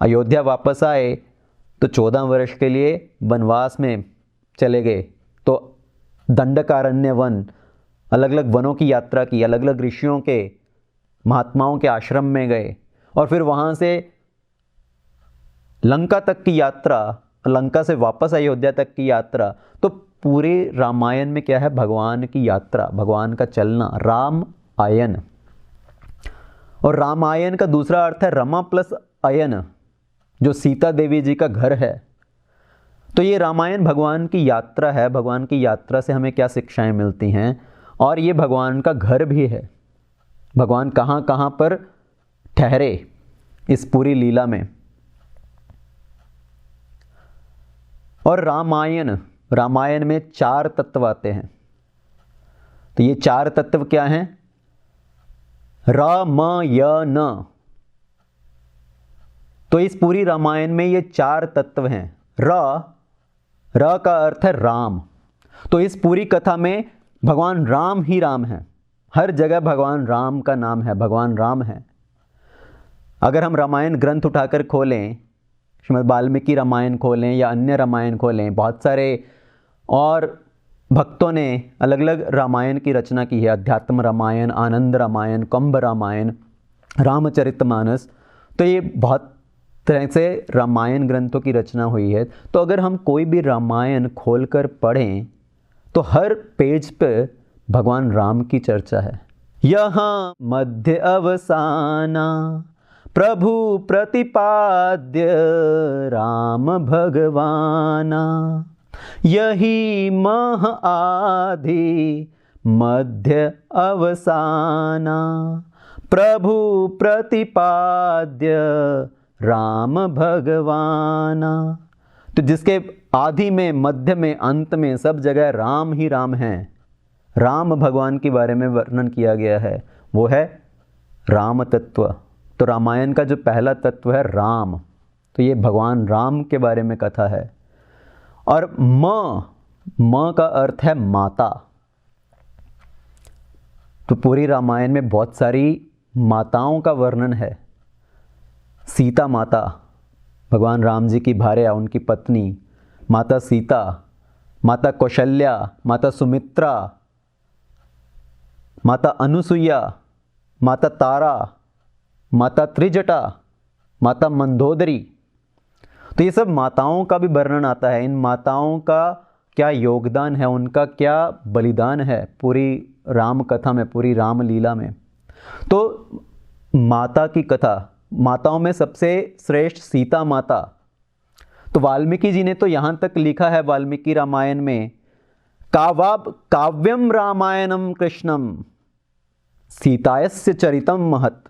अयोध्या वापस आए तो 14 वर्ष के लिए वनवास में चले गए। तो दंडकारण्य वन, अलग अलग वनों की यात्रा की, अलग अलग ऋषियों के, महात्माओं के आश्रम में गए, और फिर वहाँ से लंका तक की यात्रा, लंका से वापस अयोध्या तक की यात्रा। तो पूरे रामायण में क्या है? भगवान की यात्रा, भगवान का चलना, राम आयन। और रामायण का दूसरा अर्थ है रमा प्लस अयन, जो सीता देवी जी का घर है। तो ये रामायण भगवान की यात्रा है। भगवान की यात्रा से हमें क्या शिक्षाएं मिलती हैं, और ये भगवान का घर भी है। भगवान कहाँ कहाँ पर ठहरे इस पूरी लीला में। और रामायण में 4 तत्व आते हैं। तो ये 4 तत्व क्या हैं? र म य न। तो इस पूरी रामायण में ये 4 तत्व हैं। र का अर्थ है राम। तो इस पूरी कथा में भगवान राम ही राम हैं। हर जगह भगवान राम का नाम है, भगवान राम है। अगर हम रामायण ग्रंथ उठाकर खोलें, श्रीमद् वाल्मीकि रामायण खोलें या अन्य रामायण खोलें, बहुत सारे और भक्तों ने अलग अलग रामायण की रचना की है। अध्यात्म रामायण, आनंद रामायण, कंब रामायण, रामचरितमानस। तो ये बहुत तरह से रामायण ग्रंथों की रचना हुई है। तो अगर हम कोई भी रामायण खोलकर पढ़ें तो हर पेज पे भगवान राम की चर्चा है। यहाँ मध्य अवसाना प्रभु प्रतिपाद्य राम भगवाना, यही मह आदि मध्य अवसाना प्रभु प्रतिपाद्य राम भगवाना। तो जिसके आदि में, मध्य में, अंत में, सब जगह राम ही राम हैं। राम भगवान के बारे में वर्णन किया गया है, वो है राम तत्व। तो रामायण का जो पहला तत्व है राम, तो ये भगवान राम के बारे में कथा है। और म का अर्थ है माता। तो पूरी रामायण में बहुत सारी माताओं का वर्णन है। सीता माता, भगवान राम जी की भार्या, उनकी पत्नी माता सीता, माता कौशल्या, माता सुमित्रा, माता अनुसुईया, माता तारा, माता त्रिजटा, माता मंदोदरी। तो ये सब माताओं का भी वर्णन आता है। इन माताओं का क्या योगदान है, उनका क्या बलिदान है पूरी राम कथा में, पूरी राम लीला में। तो माता की कथा, माताओं में सबसे श्रेष्ठ सीता माता। तो वाल्मीकि जी ने तो यहाँ तक लिखा है वाल्मीकि रामायण में, काव्यम रामायणम कृष्णम सीतायस्य चरितम महत्।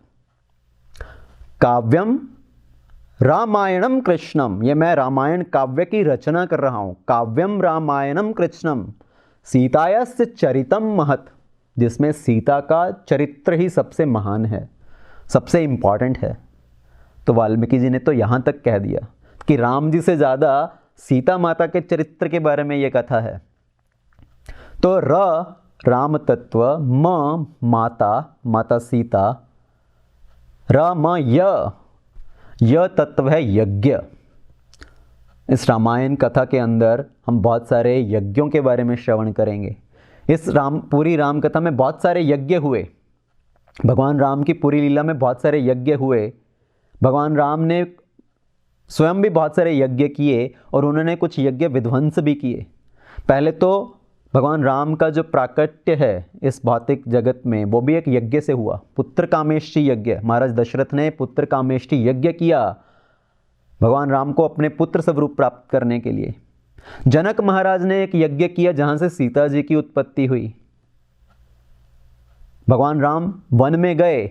काव्यम रामायणम कृष्णम, ये मैं रामायण काव्य की रचना कर रहा हूँ। काव्यम रामायणम कृष्णम सीतायस्य चरितम महत्, जिसमें सीता का चरित्र ही सबसे महान है, सबसे इम्पॉर्टेंट है। तो वाल्मीकि जी ने तो यहाँ तक कह दिया कि राम जी से ज़्यादा सीता माता के चरित्र के बारे में ये कथा है। तो राम तत्व, माता, माता सीता, यह तत्व है यज्ञ। इस रामायण कथा के अंदर हम बहुत सारे यज्ञों के बारे में श्रवण करेंगे। इस पूरी राम कथा में बहुत सारे यज्ञ हुए। भगवान राम की पूरी लीला में बहुत सारे यज्ञ हुए। भगवान राम ने स्वयं भी बहुत सारे यज्ञ किए और उन्होंने कुछ यज्ञ विध्वंस भी किए। पहले तो भगवान राम का जो प्राकट्य है इस भौतिक जगत में, वो भी एक यज्ञ से हुआ। पुत्र कामेष्टि यज्ञ, महाराज दशरथ ने पुत्र कामेष्टि यज्ञ किया भगवान राम को अपने पुत्र स्वरूप प्राप्त करने के लिए। जनक महाराज ने एक यज्ञ किया जहाँ से सीता जी की उत्पत्ति हुई। भगवान राम वन में गए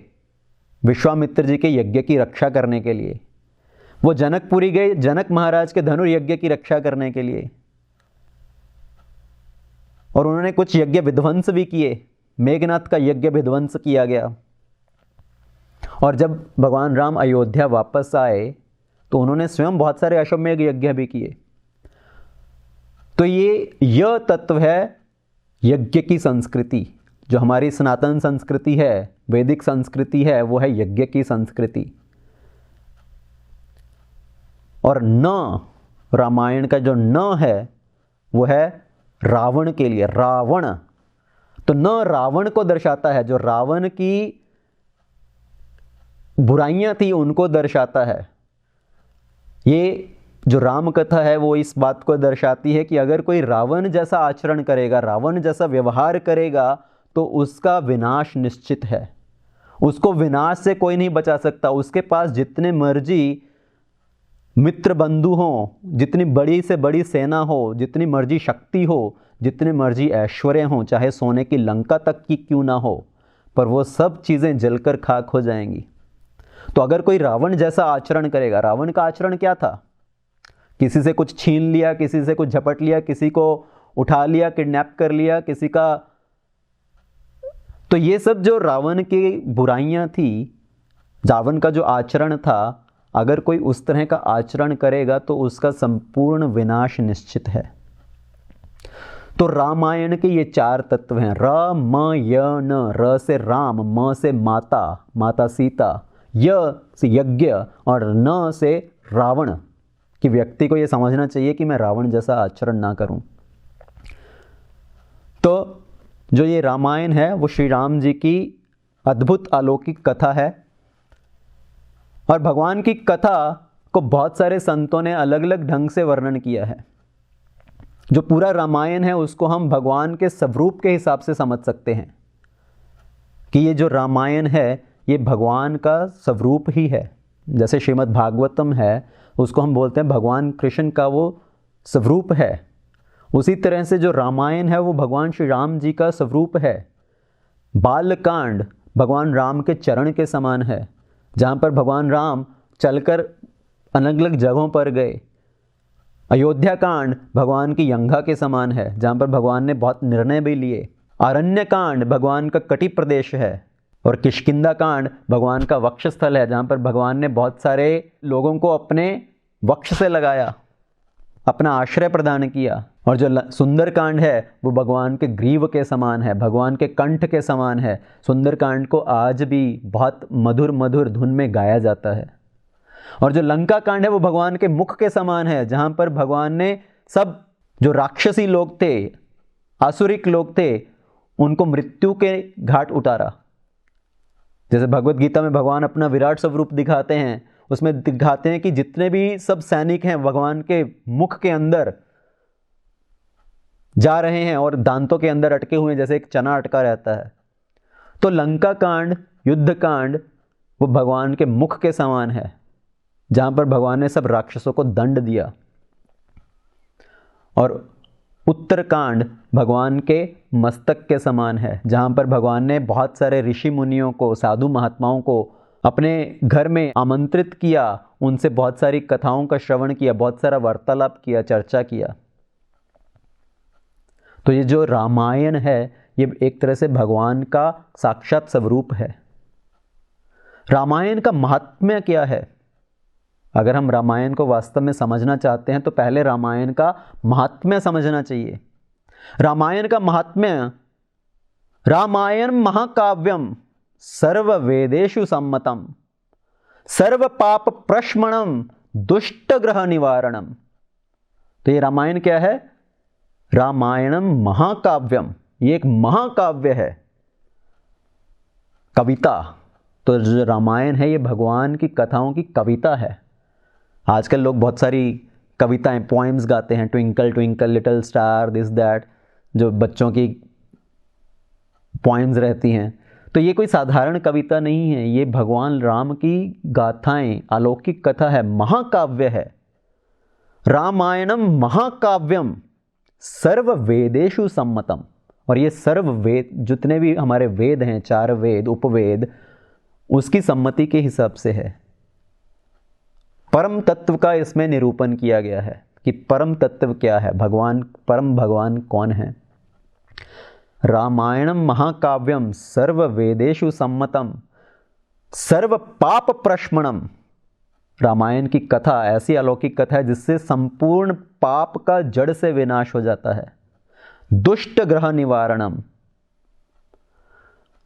विश्वामित्र जी के यज्ञ की रक्षा करने के लिए। वो जनकपुरी गए जनक महाराज के धनुर्यज्ञ की रक्षा करने के लिए, और उन्होंने कुछ यज्ञ विध्वंस भी किए। मेघनाथ का यज्ञ विध्वंस किया गया। और जब भगवान राम अयोध्या वापस आए तो उन्होंने स्वयं बहुत सारे अश्वमेध यज्ञ भी किए। तो यह तत्व है यज्ञ की संस्कृति। जो हमारी सनातन संस्कृति है, वैदिक संस्कृति है, वो है यज्ञ की संस्कृति। और रामायण का जो है वो है रावण के लिए। रावण तो रावण को दर्शाता है, जो रावण की बुराइयां थी उनको दर्शाता है। ये जो राम कथा है वो इस बात को दर्शाती है कि अगर कोई रावण जैसा आचरण करेगा, रावण जैसा व्यवहार करेगा, तो उसका विनाश निश्चित है। उसको विनाश से कोई नहीं बचा सकता। उसके पास जितने मर्जी मित्र बंधु हो, जितनी बड़ी से बड़ी सेना हो, जितनी मर्जी शक्ति हो, जितने मर्जी ऐश्वर्य हो, चाहे सोने की लंका तक की क्यों ना हो, पर वो सब चीज़ें जलकर खाक हो जाएंगी। तो अगर कोई रावण जैसा आचरण करेगा, रावण का आचरण क्या था? किसी से कुछ छीन लिया, किसी से कुछ झपट लिया, किसी को उठा लिया, किडनैप कर लिया किसी का। तो ये सब जो रावण की बुराइयां थी, रावण का जो आचरण था, अगर कोई उस तरह का आचरण करेगा तो उसका संपूर्ण विनाश निश्चित है। तो रामायण के ये 4 तत्व हैं, र म य न। र से राम, म से माता, माता सीता, य से यज्ञ और न से रावण। कि व्यक्ति को ये समझना चाहिए कि मैं रावण जैसा आचरण ना करूं। तो जो ये रामायण है वो श्री राम जी की अद्भुत अलौकिक कथा है। और भगवान की कथा को बहुत सारे संतों ने अलग अलग ढंग से वर्णन किया है। जो पूरा रामायण है उसको हम भगवान के स्वरूप के हिसाब से समझ सकते हैं कि ये जो रामायण है ये भगवान का स्वरूप ही है। जैसे श्रीमद् भागवतम है, उसको हम बोलते हैं भगवान कृष्ण का वो स्वरूप है। उसी तरह से जो रामायण है वो भगवान श्री राम जी का स्वरूप है। बालकांड भगवान राम के चरण के समान है, जहाँ पर भगवान राम चलकर अलग अलग जगहों पर गए। अयोध्या कांड भगवान की यंघा के समान है, जहाँ पर भगवान ने बहुत निर्णय भी लिए। अरण्य कांड भगवान का कटि प्रदेश है। और किष्किंधा कांड भगवान का वक्षस्थल है, जहाँ पर भगवान ने बहुत सारे लोगों को अपने वक्ष से लगाया, अपना आश्रय प्रदान किया। और जो सुंदर कांड है वो भगवान के ग्रीव के समान है, भगवान के कंठ के समान है। सुंदर कांड को आज भी बहुत मधुर मधुर धुन में गाया जाता है। और जो लंका कांड है वो भगवान के मुख के समान है, जहाँ पर भगवान ने सब जो राक्षसी लोग थे, आसुरिक लोग थे, उनको मृत्यु के घाट उतारा। जैसे भगवत गीता में भगवान अपना विराट स्वरूप दिखाते हैं, उसमें दिखाते हैं कि जितने भी सब सैनिक हैं भगवान के मुख के अंदर जा रहे हैं और दांतों के अंदर अटके हुए हैं, जैसे एक चना अटका रहता है। तो लंका कांड, युद्ध कांड वो भगवान के मुख के समान है, जहां पर भगवान ने सब राक्षसों को दंड दिया। और उत्तरकांड भगवान के मस्तक के समान है, जहाँ पर भगवान ने बहुत सारे ऋषि मुनियों को, साधु महात्माओं को अपने घर में आमंत्रित किया, उनसे बहुत सारी कथाओं का श्रवण किया, बहुत सारा वार्तालाप किया, चर्चा किया। तो ये जो रामायण है ये एक तरह से भगवान का साक्षात स्वरूप है। रामायण का महात्म्य क्या है? अगर हम रामायण को वास्तव में समझना चाहते हैं तो पहले रामायण का महात्म्य समझना चाहिए। रामायण का महात्म्य, रामायण महाकाव्यम सर्व वेदेषु सम्मतम सर्व पाप प्रशमनम दुष्ट ग्रह निवारणम। तो ये रामायण क्या है? रामायणम महाकाव्यम, ये एक महाकाव्य है, कविता। तो जो रामायण है ये भगवान की कथाओं की कविता है। आजकल लोग बहुत सारी कविताएं, पोएम्स गाते हैं, twinkle twinkle little star, this that, जो बच्चों की पोएम्स रहती हैं। तो ये कोई साधारण कविता नहीं है, ये भगवान राम की गाथाएं, अलौकिक कथा है, महाकाव्य है। रामायणम महाकाव्यम सर्व वेदेषु सम्मतम। और ये सर्व वेद, जितने भी हमारे वेद हैं, 4 वेद, उपवेद, उसकी सम्मति के हिसाब से है। परम तत्व का इसमें निरूपण किया गया है कि परम तत्व क्या है, भगवान, परम भगवान कौन है। रामायणम महाकाव्यम सर्व वेदेषु सम्मतम सर्व पाप प्रशमनम। रामायण की कथा ऐसी अलौकिक कथा है जिससे संपूर्ण पाप का जड़ से विनाश हो जाता है। दुष्ट ग्रह निवारणम।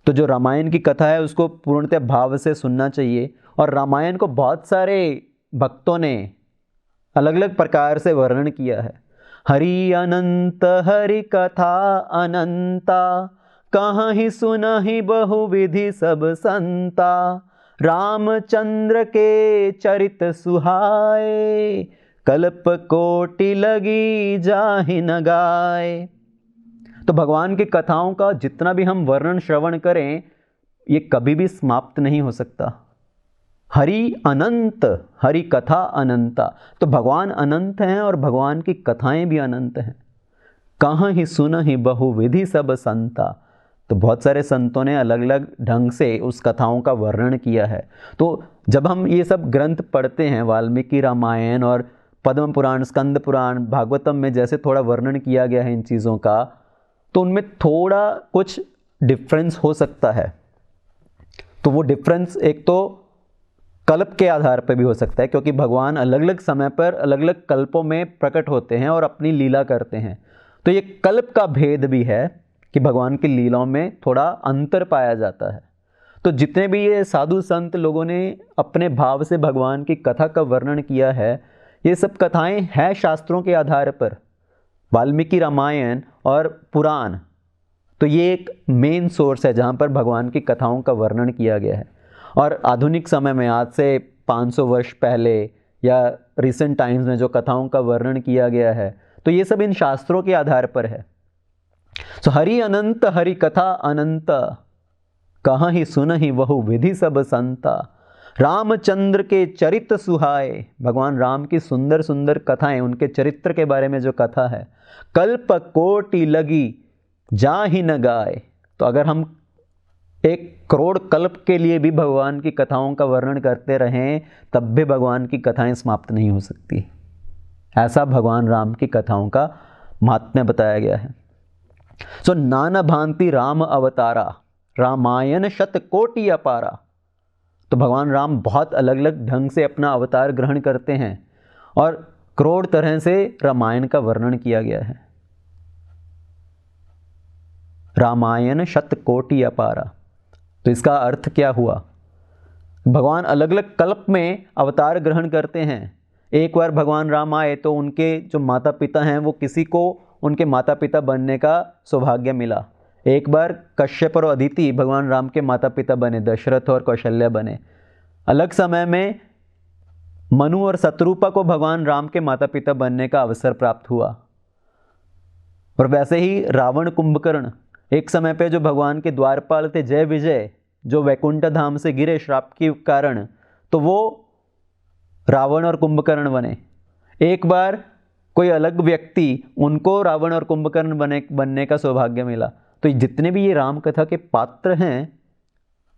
तो जो रामायण की कथा है उसको पूर्णतः भाव से सुनना चाहिए। और रामायण को बहुत सारे भक्तों ने अलग अलग प्रकार से वर्णन किया है। हरि अनंत हरि कथा अनंता, कहीं सुनहि बहुविधि सब संता, रामचंद्र के चरित सुहाए, कल्प कोटि लगी जाहि न गाए। तो भगवान की कथाओं का जितना भी हम वर्णन श्रवण करें ये कभी भी समाप्त नहीं हो सकता। हरि अनंत, हरि कथा अनंता। तो भगवान अनंत हैं और भगवान की कथाएं भी अनंत हैं। कहाँ ही सुन ही बहुविधि सब संता। तो बहुत सारे संतों ने अलग अलग ढंग से उस कथाओं का वर्णन किया है। तो जब हम ये सब ग्रंथ पढ़ते हैं, वाल्मीकि रामायण और पद्म पुराण, स्कंद पुराण, भागवतम में जैसे थोड़ा वर्णन किया गया है इन चीज़ों का, तो उनमें थोड़ा कुछ डिफरेंस हो सकता है। तो वो डिफरेंस एक तो कल्प के आधार पर भी हो सकता है, क्योंकि भगवान अलग अलग समय पर अलग अलग कल्पों में प्रकट होते हैं और अपनी लीला करते हैं। तो ये कल्प का भेद भी है कि भगवान की लीलाओं में थोड़ा अंतर पाया जाता है। तो जितने भी ये साधु संत लोगों ने अपने भाव से भगवान की कथा का वर्णन किया है, ये सब कथाएं हैं शास्त्रों के आधार पर, वाल्मीकि रामायण और पुराण। तो ये एक मेन सोर्स है जहाँ पर भगवान की कथाओं का वर्णन किया गया है। और आधुनिक समय में, आज से 500 वर्ष पहले या रिसेंट टाइम्स में जो कथाओं का वर्णन किया गया है, तो ये सब इन शास्त्रों के आधार पर है। तो हरि अनंत हरि कथा अनंत, कहाँ ही सुन ही बहु विधि सब संता। रामचंद्र के चरित्र सुहाए, भगवान राम की सुंदर सुंदर कथाएं, उनके चरित्र के बारे में जो कथा है। कल्प कोटि लगी जा ही न गाए। तो अगर हम 1 करोड़ कल्प के लिए भी भगवान की कथाओं का वर्णन करते रहें, तब भी भगवान की कथाएं समाप्त नहीं हो सकती। ऐसा भगवान राम की कथाओं का महात्म्य बताया गया है। सो नाना भांति राम अवतारा, रामायण शतकोटि अपारा। तो भगवान राम बहुत अलग अलग ढंग से अपना अवतार ग्रहण करते हैं और करोड़ तरह से रामायण का वर्णन किया गया है। रामायण शतकोटि अपारा। तो इसका अर्थ क्या हुआ? भगवान अलग अलग कल्प में अवतार ग्रहण करते हैं। एक बार भगवान राम आए तो उनके जो माता पिता हैं, वो किसी को उनके माता पिता बनने का सौभाग्य मिला। एक बार कश्यप और अदिति भगवान राम के माता पिता बने, दशरथ और कौशल्या बने। अलग समय में मनु और शत्रुपा को भगवान राम के माता पिता बनने का अवसर प्राप्त हुआ। और वैसे ही रावण कुंभकर्ण, एक समय पे जो भगवान के द्वारपाल थे जय विजय, जो वैकुंठ धाम से गिरे श्राप के कारण, तो वो रावण और कुंभकर्ण बने। एक बार कोई अलग व्यक्ति, उनको रावण और कुंभकर्ण बनने का सौभाग्य मिला। तो जितने भी ये राम कथा के पात्र हैं,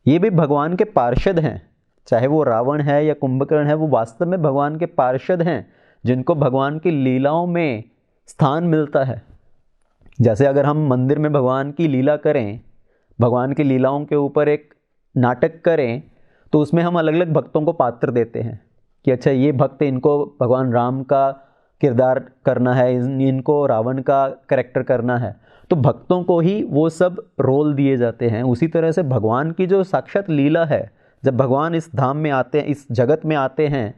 ये भी भगवान के पार्षद हैं। चाहे वो रावण है या कुंभकर्ण है, वो वास्तव में भगवान के पार्षद हैं, जिनको भगवान की लीलाओं में स्थान मिलता है। जैसे अगर हम मंदिर में भगवान की लीला करें, भगवान की लीलाओं के ऊपर एक नाटक करें, तो उसमें हम अलग अलग भक्तों को पात्र देते हैं कि अच्छा ये भक्त, इनको भगवान राम का किरदार करना है, इनको रावण का कैरेक्टर करना है। तो भक्तों को ही वो सब रोल दिए जाते हैं। उसी तरह से भगवान की जो साक्षात लीला है, जब भगवान इस धाम में आते हैं, इस जगत में आते हैं,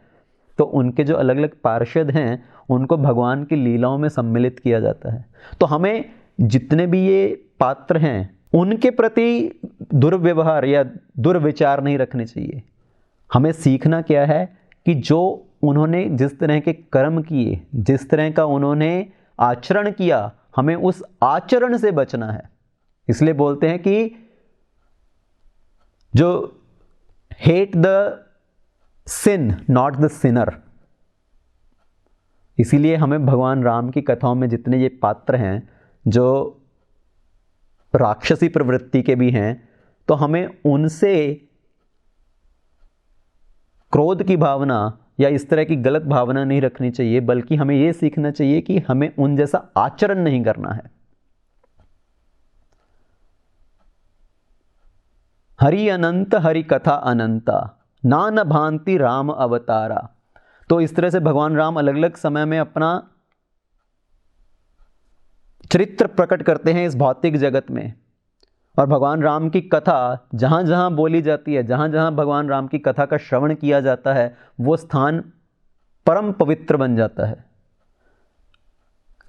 तो उनके जो अलग अलग पार्षद हैं, उनको भगवान की लीलाओं में सम्मिलित किया जाता है। तो हमें जितने भी ये पात्र हैं, उनके प्रति दुर्व्यवहार या दुर्विचार नहीं रखने चाहिए। हमें सीखना क्या है कि जो उन्होंने जिस तरह के कर्म किए, जिस तरह का उन्होंने आचरण किया, हमें उस आचरण से बचना है। इसलिए बोलते हैं कि जो hate the sin not the sinner. इसीलिए हमें भगवान राम की कथाओं में जितने ये पात्र हैं जो राक्षसी प्रवृत्ति के भी हैं, तो हमें उनसे क्रोध की भावना या इस तरह की गलत भावना नहीं रखनी चाहिए, बल्कि हमें यह सीखना चाहिए कि हमें उन जैसा आचरण नहीं करना है। हरि अनंत हरि कथा अनंता, नान भांति राम अवतारा। तो इस तरह से भगवान राम अलग अलग समय में अपना चरित्र प्रकट करते हैं इस भौतिक जगत में। और भगवान राम की कथा जहाँ जहाँ बोली जाती है, जहाँ जहाँ भगवान राम की कथा का श्रवण किया जाता है, वो स्थान परम पवित्र बन जाता है।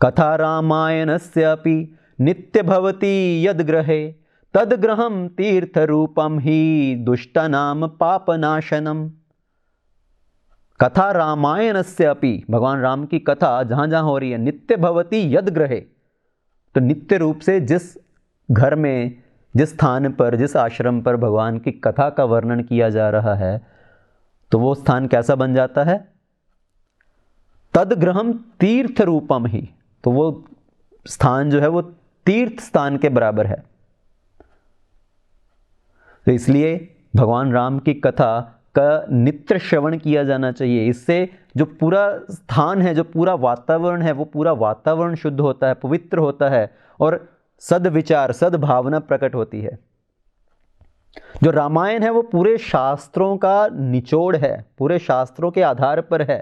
कथा रामायणस्यापि नित्य भवति यद ग्रहे, तद ग्रहम तीर्थ रूपम ही दुष्टानाम पापनाशनम। कथा रामायणस्यापि, भगवान राम की कथा जहाँ जहाँ हो रही है, नित्य भवति यद ग्रहे, तो नित्य रूप से जिस घर में, जिस स्थान पर, जिस आश्रम पर भगवान की कथा का वर्णन किया जा रहा है, तो वो स्थान कैसा बन जाता है? तद गृहम तीर्थ रूपम ही, तो वो स्थान जो है वो तीर्थ स्थान के बराबर है। तो इसलिए भगवान राम की कथा का नित्य श्रवण किया जाना चाहिए। इससे जो पूरा स्थान है, जो पूरा वातावरण है, वो पूरा वातावरण शुद्ध होता है, पवित्र होता है और सद्विचार, सद्भावना प्रकट होती है। जो रामायण है वो पूरे शास्त्रों का निचोड़ है, पूरे शास्त्रों के आधार पर है।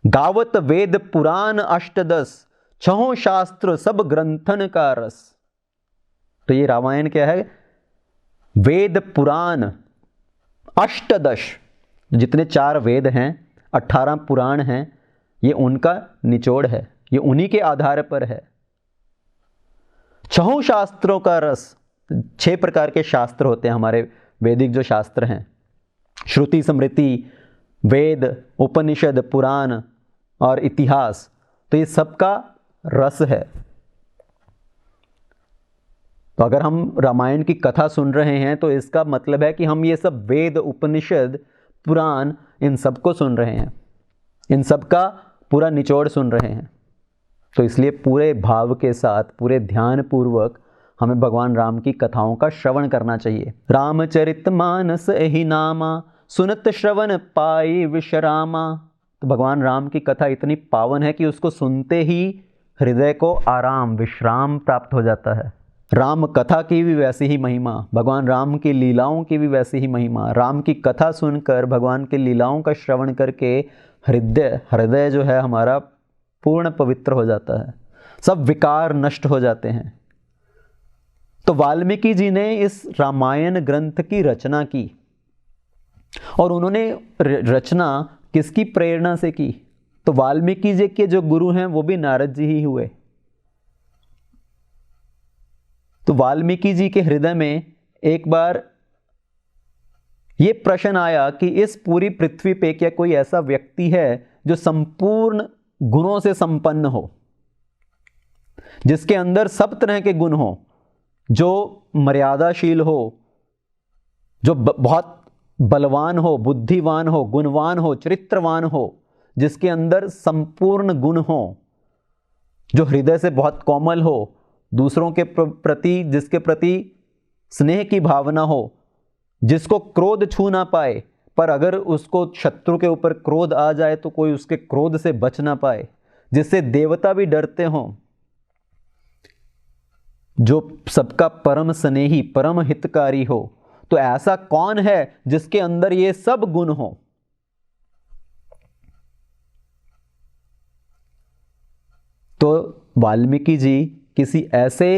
गावत वेद पुराण अष्टदश, छहों शास्त्र सब ग्रंथन का रस। तो ये रामायण क्या है? वेद पुराण अष्टदश, जितने 4 वेद हैं, 18 पुराण हैं, ये उनका निचोड़ है, ये उन्हीं के आधार पर है। छहों शास्त्रों का रस, 6 प्रकार के शास्त्र होते हैं हमारे वैदिक जो शास्त्र हैं, श्रुति, स्मृति, वेद, उपनिषद, पुराण और इतिहास, तो ये सबका रस है। तो अगर हम रामायण की कथा सुन रहे हैं तो इसका मतलब है कि हम ये सब वेद, उपनिषद, पुराण, इन सबको सुन रहे हैं, इन सब का पूरा निचोड़ सुन रहे हैं। तो इसलिए पूरे भाव के साथ, पूरे ध्यान पूर्वक हमें भगवान राम की कथाओं का श्रवण करना चाहिए। रामचरितमानस एहि नामा, सुनत श्रवण पाई विश्रामा। तो भगवान राम की कथा इतनी पावन है कि उसको सुनते ही हृदय को आराम, विश्राम प्राप्त हो जाता है। राम कथा की भी वैसी ही महिमा, भगवान राम की लीलाओं की भी वैसी ही महिमा। राम की कथा सुनकर, भगवान की लीलाओं का श्रवण करके हृदय जो है हमारा पूर्ण पवित्र हो जाता है, सब विकार नष्ट हो जाते हैं। तो वाल्मीकि जी ने इस रामायण ग्रंथ की रचना की, और उन्होंने रचना किसकी प्रेरणा से की? तो वाल्मीकि जी के जो गुरु हैं वो भी नारद जी ही हुए। तो वाल्मीकि जी के हृदय में एक बार ये प्रश्न आया कि इस पूरी पृथ्वी पे क्या कोई ऐसा व्यक्ति है जो संपूर्ण गुणों से संपन्न हो, जिसके अंदर सब तरह के गुण हो, जो मर्यादाशील हो, जो बहुत बलवान हो, बुद्धिवान हो, गुणवान हो, चरित्रवान हो, जिसके अंदर संपूर्ण गुण हो, जो हृदय से बहुत कोमल हो, दूसरों के प्रति, जिसके प्रति स्नेह की भावना हो, जिसको क्रोध छू ना पाए, पर अगर उसको शत्रु के ऊपर क्रोध आ जाए तो कोई उसके क्रोध से बच ना पाए, जिससे देवता भी डरते हों, जो सबका परम स्नेही, परम हितकारी हो। तो ऐसा कौन है जिसके अंदर ये सब गुण हो? तो वाल्मीकि जी किसी ऐसे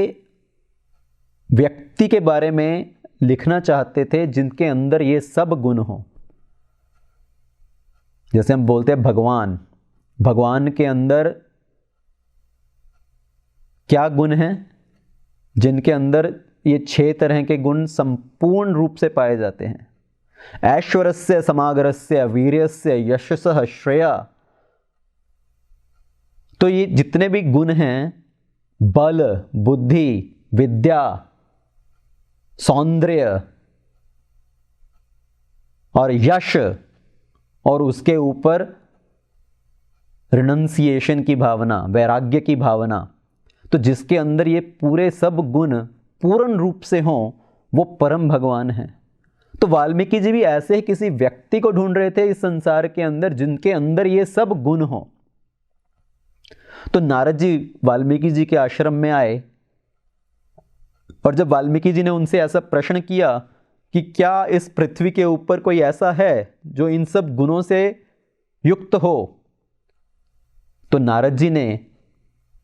व्यक्ति के बारे में लिखना चाहते थे जिनके अंदर ये सब गुण हो। जैसे हम बोलते हैं भगवान के अंदर क्या गुण हैं? जिनके अंदर ये 6 तरह के गुण संपूर्ण रूप से पाए जाते हैं। ऐश्वर्यस्य, समाग्रस्य, वीर्यस्य, यशसः, श्रेया। तो ये जितने भी गुण हैं, बल, बुद्धि, विद्या, सौंदर्य और यश, और उसके ऊपर रिनंसिएशन की भावना, वैराग्य की भावना, तो जिसके अंदर ये पूरे सब गुण पूर्ण रूप से हों, वो परम भगवान हैं। तो वाल्मीकि जी भी ऐसे ही किसी व्यक्ति को ढूंढ रहे थे इस संसार के अंदर जिनके अंदर ये सब गुण हों। तो नारद जी वाल्मीकि जी के आश्रम में आए, और जब वाल्मीकि जी ने उनसे ऐसा प्रश्न किया कि क्या इस पृथ्वी के ऊपर कोई ऐसा है जो इन सब गुणों से युक्त हो, तो नारद जी ने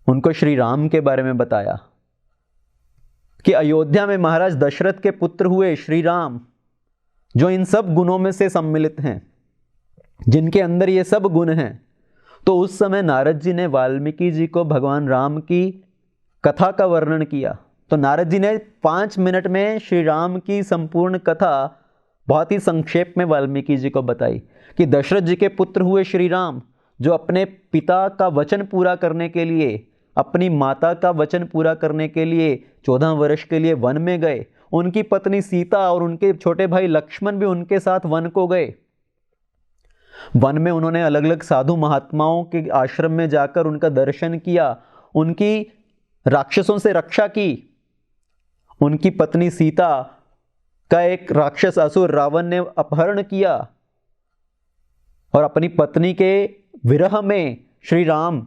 उनको श्री राम के बारे में बताया कि अयोध्या में महाराज दशरथ के पुत्र हुए श्री राम, जो इन सब गुणों में से सम्मिलित हैं, जिनके अंदर ये सब गुण हैं। तो उस समय नारद जी ने वाल्मीकि जी को भगवान राम की कथा का वर्णन किया। तो नारद जी ने 5 मिनट में श्री राम की संपूर्ण कथा बहुत ही संक्षेप में वाल्मीकि जी को बताई कि दशरथ जी के पुत्र हुए श्री राम, जो अपने पिता का वचन पूरा करने के लिए, अपनी माता का वचन पूरा करने के लिए 14 वर्ष के लिए वन में गए, उनकी पत्नी सीता और उनके छोटे भाई लक्ष्मण भी उनके साथ वन को गए। वन में उन्होंने अलग अलग साधु महात्माओं के आश्रम में जाकर उनका दर्शन किया, उनकी राक्षसों से रक्षा की। उनकी पत्नी सीता का एक राक्षस असुर रावण ने अपहरण किया और अपनी पत्नी के विरह में श्री राम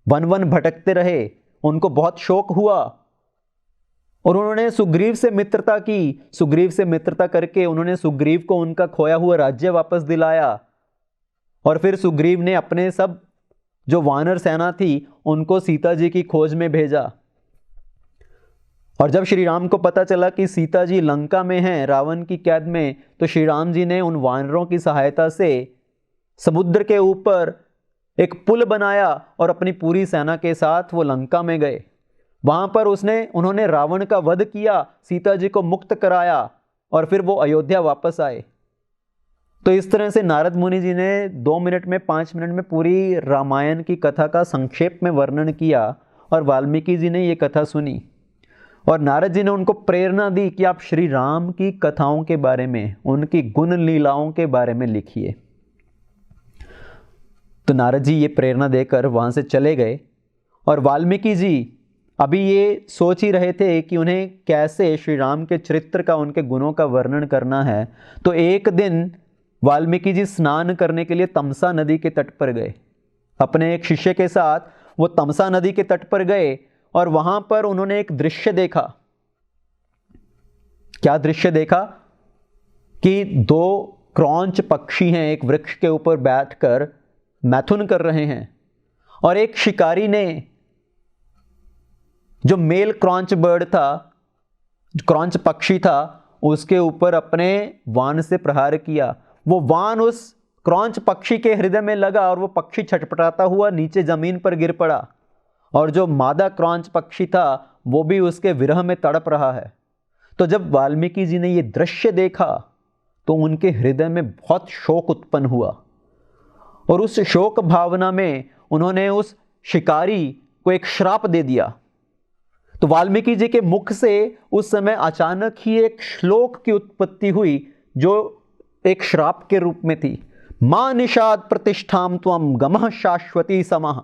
वन वन भटकते रहे। उनको बहुत शोक हुआ और उन्होंने सुग्रीव से मित्रता की। सुग्रीव से मित्रता करके उन्होंने सुग्रीव को उनका खोया हुआ राज्य वापस दिलाया और फिर सुग्रीव ने अपने सब जो वानर सेना थी उनको सीता जी की खोज में भेजा। और जब श्री राम को पता चला कि सीता जी लंका में हैं, रावण की कैद में, तो श्री राम जी ने उन वानरों की सहायता से समुद्र के ऊपर एक पुल बनाया और अपनी पूरी सेना के साथ वो लंका में गए। वहां पर उन्होंने रावण का वध किया, सीता जी को मुक्त कराया और फिर वो अयोध्या वापस आए। तो इस तरह से नारद मुनि जी ने 2 मिनट में 5 मिनट में पूरी रामायण की कथा का संक्षेप में वर्णन किया और वाल्मीकि जी ने ये कथा सुनी और नारद जी ने उनको प्रेरणा दी कि आप श्री राम की कथाओं के बारे में, उनकी गुण लीलाओं के बारे में लिखिए। तो नारद जी ये प्रेरणा देकर वहाँ से चले गए और वाल्मीकि जी अभी ये सोच ही रहे थे कि उन्हें कैसे श्री राम के चरित्र का, उनके गुणों का वर्णन करना है। तो एक दिन वाल्मीकि जी स्नान करने के लिए तमसा नदी के तट पर गए। अपने एक शिष्य के साथ वो तमसा नदी के तट पर गए और वहां पर उन्होंने एक दृश्य देखा। क्या दृश्य देखा कि 2 क्रौंच पक्षी हैं, एक वृक्ष के ऊपर बैठकर मैथुन कर रहे हैं और एक शिकारी ने, जो मेल क्रौंच बर्ड था, क्रौंच पक्षी था, उसके ऊपर अपने वान से प्रहार किया। वो वान उस क्रौंच पक्षी के हृदय में लगा और वो पक्षी छटपटाता हुआ नीचे जमीन पर गिर पड़ा और जो मादा क्रौंच पक्षी था वो भी उसके विरह में तड़प रहा है। तो जब वाल्मीकि जी ने ये दृश्य देखा तो उनके हृदय में बहुत शोक उत्पन्न हुआ और उस शोक भावना में उन्होंने उस शिकारी को एक श्राप दे दिया। तो वाल्मीकि जी के मुख से उस समय अचानक ही एक श्लोक की उत्पत्ति हुई जो एक श्राप के रूप में थी। मां निषाद प्रतिष्ठाम त्वम गमः शाश्वती समः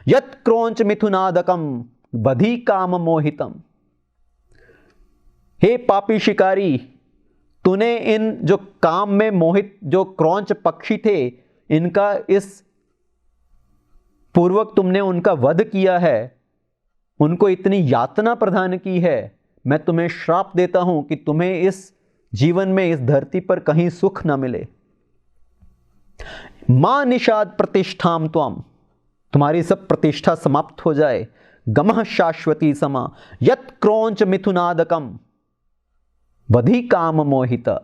यत् क्रौंच मिथुनादकम बधी काम मोहितम। हे पापी शिकारी, तूने इन जो काम में मोहित जो क्रौंच पक्षी थे, इनका इस पूर्वक तुमने उनका वध किया है, उनको इतनी यातना प्रदान की है। मैं तुम्हें श्राप देता हूं कि तुम्हें इस जीवन में, इस धरती पर कहीं सुख न मिले। मां निषाद प्रतिष्ठाम त्वम, तुम्हारी सब प्रतिष्ठा समाप्त हो जाए। गमः शाश्वती समा यत् क्रौंच मिथुनादकम बधी काम मोहिता।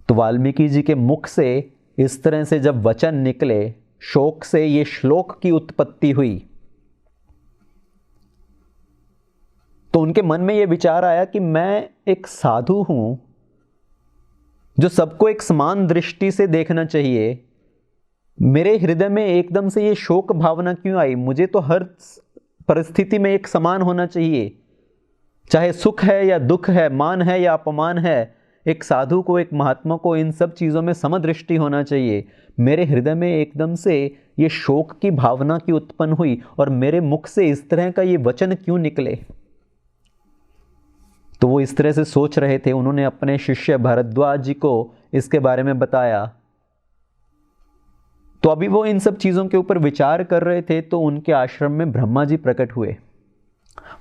तो वाल्मीकि जी के मुख से इस तरह से जब वचन निकले, शोक से ये श्लोक की उत्पत्ति हुई, तो उनके मन में यह विचार आया कि मैं एक साधु हूं जो सबको एक समान दृष्टि से देखना चाहिए। मेरे हृदय में एकदम से ये शोक भावना क्यों आई? मुझे तो हर परिस्थिति में एक समान होना चाहिए, चाहे सुख है या दुख है, मान है या अपमान है। एक साधु को, एक महात्मा को इन सब चीज़ों में समदृष्टि होना चाहिए। मेरे हृदय में एकदम से ये शोक की भावना क्यों उत्पन्न हुई और मेरे मुख से इस तरह का ये वचन क्यों निकले? तो वो इस तरह से सोच रहे थे। उन्होंने अपने शिष्य भारद्वाज जी को इसके बारे में बताया। तो अभी वो इन सब चीज़ों के ऊपर विचार कर रहे थे तो उनके आश्रम में ब्रह्मा जी प्रकट हुए।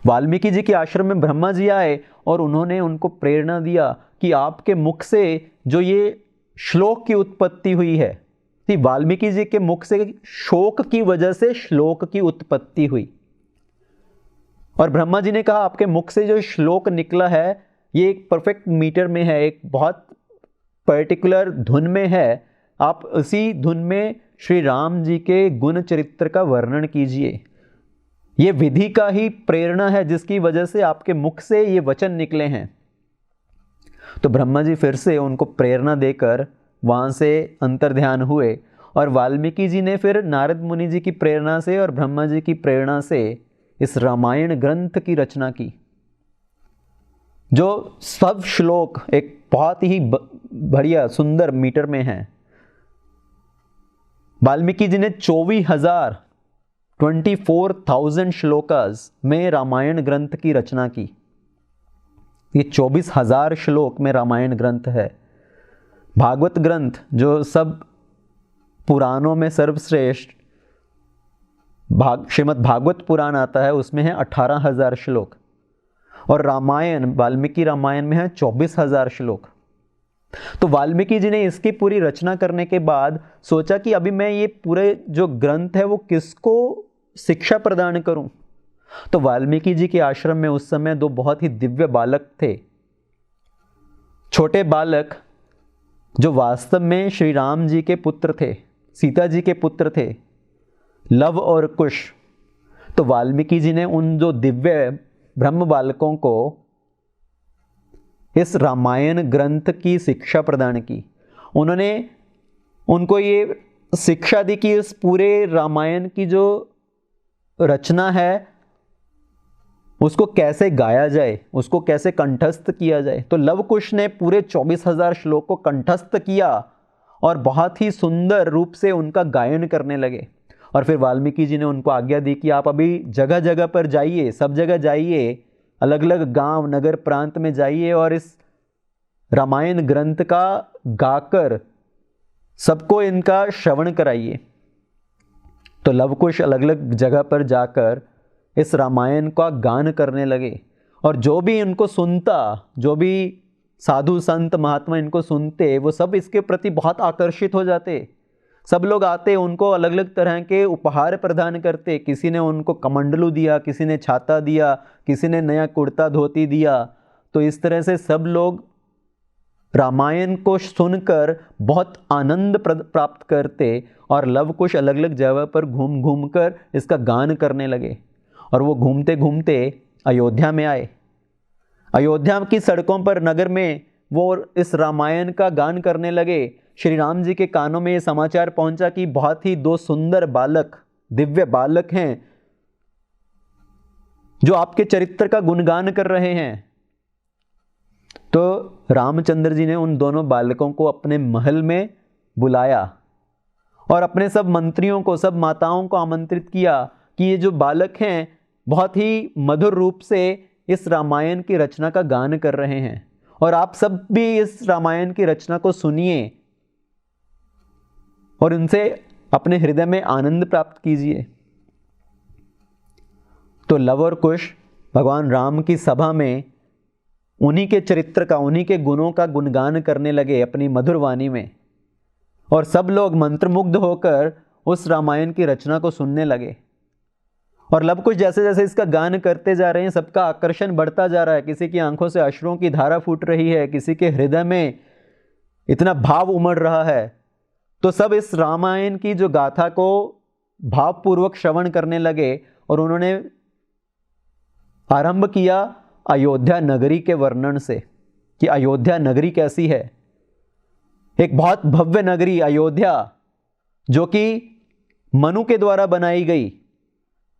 वाल्मीकि जी के आश्रम में ब्रह्मा जी आए और उन्होंने उनको प्रेरणा दिया कि आपके मुख से जो ये श्लोक की उत्पत्ति हुई है, कि वाल्मीकि जी के मुख से शोक की वजह से श्लोक की उत्पत्ति हुई। और ब्रह्मा जी ने कहा आपके मुख से जो श्लोक निकला है ये एक परफेक्ट मीटर में है, एक बहुत पर्टिकुलर धुन में है। आप उसी धुन में श्री राम जी के गुण चरित्र का वर्णन कीजिए। ये विधि का ही प्रेरणा है जिसकी वजह से आपके मुख से ये वचन निकले हैं। तो ब्रह्मा जी फिर से उनको प्रेरणा देकर वहाँ से अंतर्ध्यान हुए और वाल्मीकि जी ने फिर नारद मुनि जी की प्रेरणा से और ब्रह्मा जी की प्रेरणा से इस रामायण ग्रंथ की रचना की, जो सब श्लोक एक बहुत ही बढ़िया सुंदर मीटर में है। वाल्मीकि जी ने 24,000 श्लोकास में रामायण ग्रंथ की रचना की। ये 24,000 श्लोक में रामायण ग्रंथ है। भागवत ग्रंथ जो सब पुराणों में सर्वश्रेष्ठ श्रीमद् भागवत पुराण आता है, उसमें है 18,000 श्लोक, और रामायण वाल्मीकि रामायण में है 24,000 श्लोक। तो वाल्मीकि जी ने इसकी पूरी रचना करने के बाद सोचा कि अभी मैं ये पूरे जो ग्रंथ है वो किसको शिक्षा प्रदान करूं। तो वाल्मीकि जी के आश्रम में उस समय दो बहुत ही दिव्य बालक थे। छोटे बालक जो वास्तव में श्री राम जी के पुत्र थे, सीता जी के पुत्र थे, लव और कुश। तो वाल्मीकि जी ने उन जो दिव्य ब्रह्म बालकों को इस रामायण ग्रंथ की शिक्षा प्रदान की। उन्होंने उनको ये शिक्षा दी कि इस पूरे रामायण की जो रचना है उसको कैसे गाया जाए, उसको कैसे कंठस्थ किया जाए। तो लव कुश ने पूरे 24,000 श्लोक को कंठस्थ किया और बहुत ही सुंदर रूप से उनका गायन करने लगे। और फिर वाल्मीकि जी ने उनको आज्ञा दी कि आप अभी जगह जगह पर जाइए, सब जगह जाइए, अलग अलग गांव नगर प्रांत में जाइए और इस रामायण ग्रंथ का गाकर सबको इनका श्रवण कराइए। तो लवकुश अलग अलग जगह पर जाकर इस रामायण का गान करने लगे, और जो भी इनको सुनता, जो भी साधु संत महात्मा इनको सुनते, वो सब इसके प्रति बहुत आकर्षित हो जाते। सब लोग आते, उनको अलग अलग तरह के उपहार प्रदान करते। किसी ने उनको कमंडलू दिया, किसी ने छाता दिया, किसी ने नया कुर्ता धोती दिया। तो इस तरह से सब लोग रामायण को सुनकर बहुत आनंद प्राप्त करते, और लवकुश अलग अलग जगह पर घूम घूम कर इसका गान करने लगे। और वो घूमते घूमते अयोध्या में आए। अयोध्या की सड़कों पर, नगर में वो इस रामायण का गान करने लगे। श्री राम जी के कानों में ये समाचार पहुंचा कि बहुत ही दो सुंदर बालक, दिव्य बालक हैं जो आपके चरित्र का गुणगान कर रहे हैं। तो रामचंद्र जी ने उन दोनों बालकों को अपने महल में बुलाया और अपने सब मंत्रियों को, सब माताओं को आमंत्रित किया कि ये जो बालक हैं बहुत ही मधुर रूप से इस रामायण की रचना का गान कर रहे हैं, और आप सब भी इस रामायण की रचना को सुनिए और उनसे अपने हृदय में आनंद प्राप्त कीजिए। तो लव और कुश भगवान राम की सभा में उन्हीं के चरित्र का, उन्हीं के गुणों का गुणगान करने लगे अपनी मधुर वाणी में, और सब लोग मंत्रमुग्ध होकर उस रामायण की रचना को सुनने लगे। और लव कुश जैसे जैसे इसका गान करते जा रहे हैं, सबका आकर्षण बढ़ता जा रहा है। किसी की आंखों से अश्रुओं की धारा फूट रही है, किसी के हृदय में इतना भाव उमड़ रहा है। तो सब इस रामायण की जो गाथा को भावपूर्वक श्रवण करने लगे, और उन्होंने आरंभ किया अयोध्या नगरी के वर्णन से कि अयोध्या नगरी कैसी है। एक बहुत भव्य नगरी अयोध्या, जो कि मनु के द्वारा बनाई गई।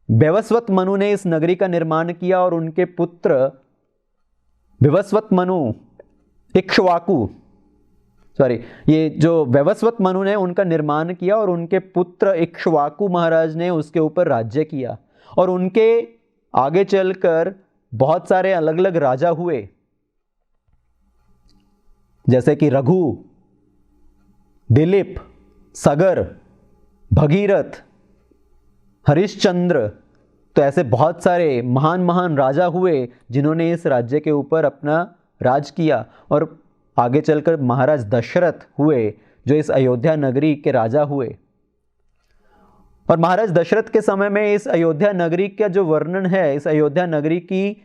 विवस्वत मनु ने इस नगरी का निर्माण किया, और उनके पुत्र विवस्वत मनु, इक्ष्वाकु, ये जो वैवस्वत मनु ने उनका निर्माण किया, और उनके पुत्र इक्ष्वाकु महाराज ने उसके ऊपर राज्य किया। और उनके आगे चलकर बहुत सारे अलग अलग राजा हुए, जैसे कि रघु, दिलीप, सगर, भगीरथ, हरिश्चंद्र। तो ऐसे बहुत सारे महान महान राजा हुए जिन्होंने इस राज्य के ऊपर अपना राज किया। और आगे चलकर महाराज दशरथ हुए जो इस अयोध्या नगरी के राजा हुए। और महाराज दशरथ के समय में इस अयोध्या नगरी का जो वर्णन है, इस अयोध्या नगरी की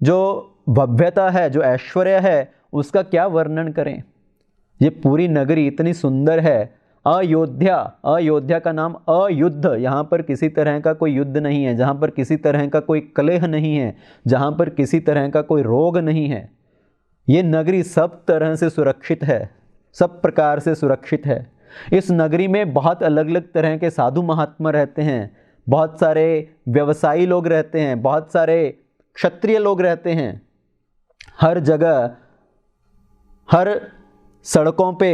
जो भव्यता है, जो ऐश्वर्य है, उसका क्या वर्णन करें। ये पूरी नगरी इतनी सुंदर है। अयोध्या, अयोध्या का नाम अयुद्ध, यहाँ पर किसी तरह का कोई युद्ध नहीं है, जहाँ पर किसी तरह का कोई कलह नहीं है, जहाँ पर किसी तरह का कोई रोग नहीं है। ये नगरी सब तरह से सुरक्षित है, सब प्रकार से सुरक्षित है। इस नगरी में बहुत अलग अलग तरह के साधु महात्मा रहते हैं, बहुत सारे व्यवसायी लोग रहते हैं, बहुत सारे क्षत्रिय लोग रहते हैं। हर जगह, हर सड़कों पे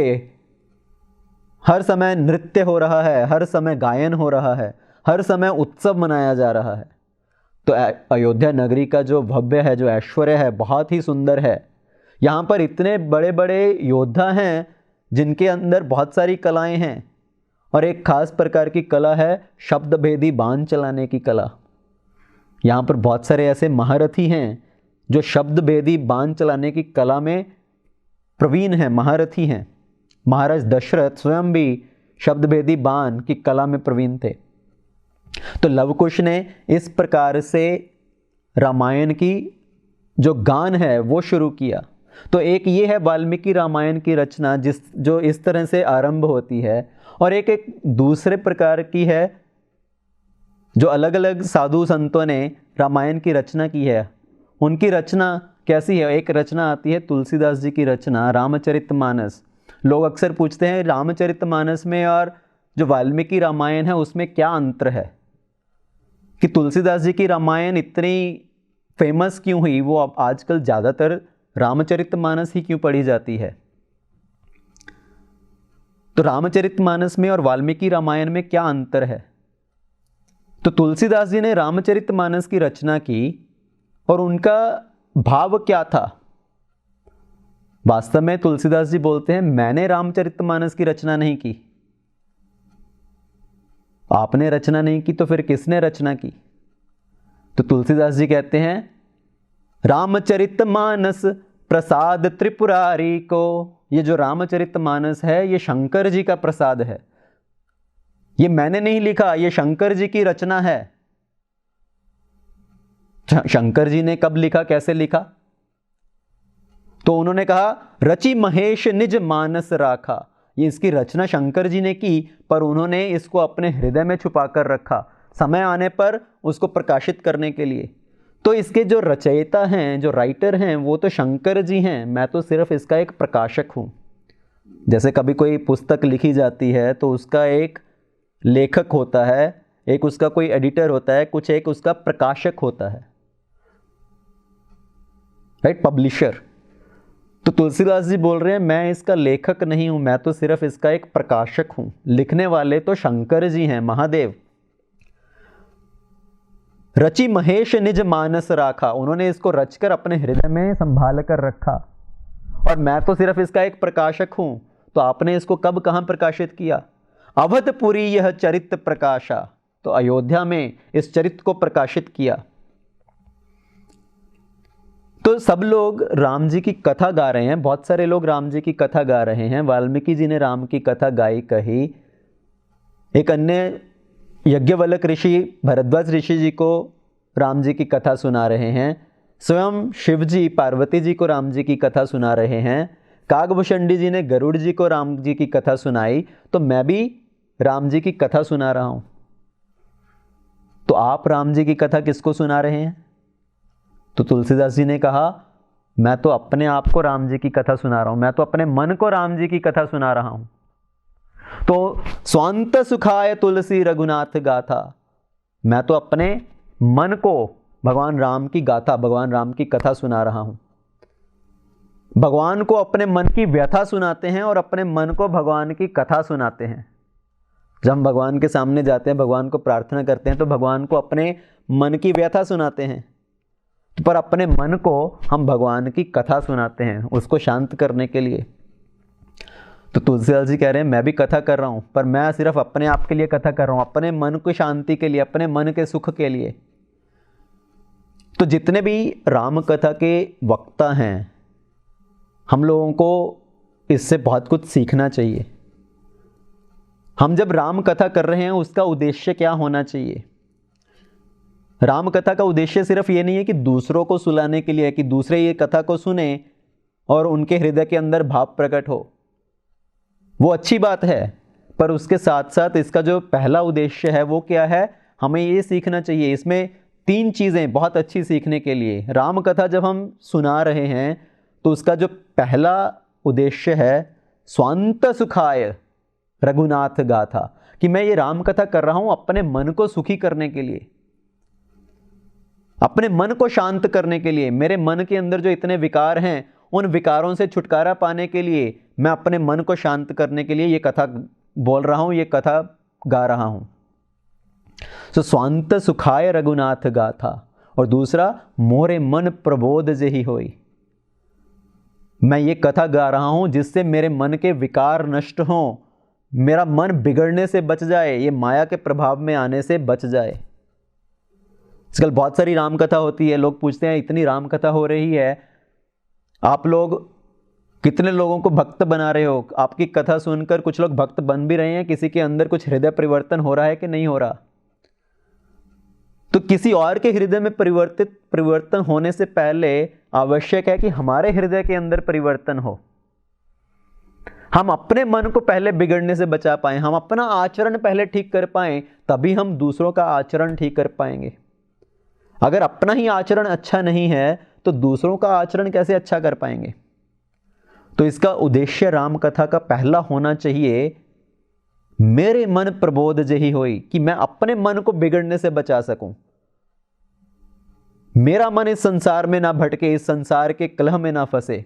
हर समय नृत्य हो रहा है, हर समय गायन हो रहा है, हर समय उत्सव मनाया जा रहा है। तो अयोध्या नगरी का जो भव्य है, जो ऐश्वर्य है, बहुत ही सुंदर है। यहाँ पर इतने बड़े बड़े योद्धा हैं जिनके अंदर बहुत सारी कलाएं हैं, और एक खास प्रकार की कला है शब्द भेदी बाण चलाने की कला। यहाँ पर बहुत सारे ऐसे महारथी हैं जो शब्द भेदी बाण चलाने की कला में प्रवीण हैं, महारथी हैं। महाराज दशरथ स्वयं भी शब्द भेदी बाण की कला में प्रवीण थे। तो लवकुश ने इस प्रकार से रामायण की जो गान है वो शुरू किया। तो एक ये है वाल्मीकि रामायण की रचना जो इस तरह से आरंभ होती है, और एक दूसरे प्रकार की है जो अलग अलग साधु संतों ने रामायण की रचना की है। उनकी रचना कैसी है? एक रचना आती है तुलसीदास जी की रचना रामचरितमानस। लोग अक्सर पूछते हैं रामचरितमानस में और जो वाल्मीकि रामायण है उसमें क्या अंतर है, कि तुलसीदास जी की रामायण इतनी फेमस क्यों हुई, वो अब आजकल ज़्यादातर रामचरितमानस ही क्यों पढ़ी जाती है। तो रामचरितमानस में और वाल्मीकि रामायण में क्या अंतर है? तो तुलसीदास जी ने रामचरितमानस की रचना की, और उनका भाव क्या था? वास्तव में तुलसीदास जी बोलते हैं मैंने रामचरितमानस की रचना नहीं की। आपने रचना नहीं की तो फिर किसने रचना की? तो तुलसीदास जी कहते हैं रामचरितमानस प्रसाद त्रिपुरारी को। ये जो रामचरितमानस है ये शंकर जी का प्रसाद है। ये मैंने नहीं लिखा, ये शंकर जी की रचना है। शंकर जी ने कब लिखा, कैसे लिखा? तो उन्होंने कहा रचि महेश निज मानस राखा। ये इसकी रचना शंकर जी ने की, पर उन्होंने इसको अपने हृदय में छुपा कर रखा, समय आने पर उसको प्रकाशित करने के लिए। तो इसके जो रचयिता हैं, जो राइटर हैं, वो तो शंकर जी हैं, मैं तो सिर्फ इसका एक प्रकाशक हूँ। जैसे कभी कोई पुस्तक लिखी जाती है तो उसका एक लेखक होता है, एक उसका कोई एडिटर होता है, कुछ एक उसका प्रकाशक होता है, राइट, पब्लिशर। तो तुलसीदास जी बोल रहे हैं मैं इसका लेखक नहीं हूं, मैं तो सिर्फ इसका एक प्रकाशक हूं। लिखने वाले तो शंकर जी हैं, महादेव। रचि महेश निज मानस राखा, उन्होंने इसको रचकर अपने हृदय में संभाल कर रखा, और मैं तो सिर्फ इसका एक प्रकाशक हूं। तो आपने इसको कब कहां प्रकाशित किया? अवधपुरी यह चरित प्रकाशा, तो अयोध्या में इस चरित्र को प्रकाशित किया। तो सब लोग राम जी की कथा गा रहे हैं, बहुत सारे लोग राम जी की कथा गा रहे हैं। वाल्मीकि जी ने राम की कथा गाई कही। एक अन्य यज्ञवल्क ऋषि भरद्वाज ऋषि जी को राम जी की कथा सुना रहे हैं। स्वयं शिव जी पार्वती जी को राम जी की कथा सुना रहे हैं। कागभूषणी जी ने गरुड़ जी को राम जी की कथा सुनाई, तो मैं भी राम जी की कथा सुना रहा हूं। तो आप राम जी की कथा किसको सुना रहे हैं? तो तुलसीदास जी ने कहा मैं तो अपने आप को राम जी की कथा सुना रहा हूं, मैं तो अपने मन को राम जी की कथा सुना रहा हूं। तो स्वांत सुखाय तुलसी रघुनाथ गाथा, मैं तो अपने मन को भगवान राम की गाथा, भगवान राम की कथा सुना रहा हूं। भगवान को अपने मन की व्यथा सुनाते हैं और अपने मन को भगवान की कथा सुनाते हैं। जब हम भगवान के सामने जाते हैं, भगवान को प्रार्थना करते हैं, तो भगवान को अपने मन की व्यथा सुनाते हैं, पर अपने मन को हम भगवान की कथा सुनाते हैं उसको शांत करने के लिए। तो तुलसीदास जी कह रहे हैं मैं भी कथा कर रहा हूं, पर मैं सिर्फ अपने आप के लिए कथा कर रहा हूं, अपने मन को शांति के लिए, अपने मन के सुख के लिए। तो जितने भी राम कथा के वक्ता हैं, हम लोगों को इससे बहुत कुछ सीखना चाहिए। हम जब राम कथा कर रहे हैं उसका उद्देश्य क्या होना चाहिए? राम कथा का उद्देश्य सिर्फ ये नहीं है कि दूसरों को सुलाने के लिए है, कि दूसरे ये कथा को सुने और उनके हृदय के अंदर भाव प्रकट हो, वो अच्छी बात है। पर उसके साथ साथ इसका जो पहला उद्देश्य है वो क्या है? हमें ये सीखना चाहिए। इसमें 3 चीज़ें बहुत अच्छी सीखने के लिए। राम कथा जब हम सुना रहे हैं तो उसका जो पहला उद्देश्य है स्वांत सुखाय रघुनाथ गाथा, कि मैं ये राम कथा कर रहा हूँ अपने मन को सुखी करने के लिए। अपने मन को शांत करने के लिए, मेरे मन के अंदर जो इतने विकार हैं उन विकारों से छुटकारा पाने के लिए, मैं अपने मन को शांत करने के लिए ये कथा बोल रहा हूं, ये कथा गा रहा हूं। तो स्वांत सुखाय रघुनाथ गाथा, और दूसरा मोरे मन प्रबोध जेहि होई। मैं ये कथा गा रहा हूं जिससे मेरे मन के विकार नष्ट हों, मेरा मन बिगड़ने से बच जाए, ये माया के प्रभाव में आने से बच जाए। आजकल बहुत सारी राम कथा होती है, लोग पूछते हैं इतनी राम कथा हो रही है, आप लोग कितने लोगों को भक्त बना रहे हो? आपकी कथा सुनकर कुछ लोग भक्त बन भी रहे हैं, किसी के अंदर कुछ हृदय परिवर्तन हो रहा है कि नहीं हो रहा? तो किसी और के हृदय में परिवर्तन होने से पहले आवश्यक है कि हमारे हृदय के अंदर परिवर्तन हो। हम अपने मन को पहले बिगड़ने से बचा पाएं, हम अपना आचरण पहले ठीक कर पाएं, तभी हम दूसरों का आचरण ठीक कर पाएंगे। अगर अपना ही आचरण अच्छा नहीं है तो दूसरों का आचरण कैसे अच्छा कर पाएंगे? तो इसका उद्देश्य राम कथा का पहला होना चाहिए, मेरे मन प्रबोध जेहि होई, कि मैं अपने मन को बिगड़ने से बचा सकूं, मेरा मन इस संसार में ना भटके, इस संसार के कलह में ना फंसे।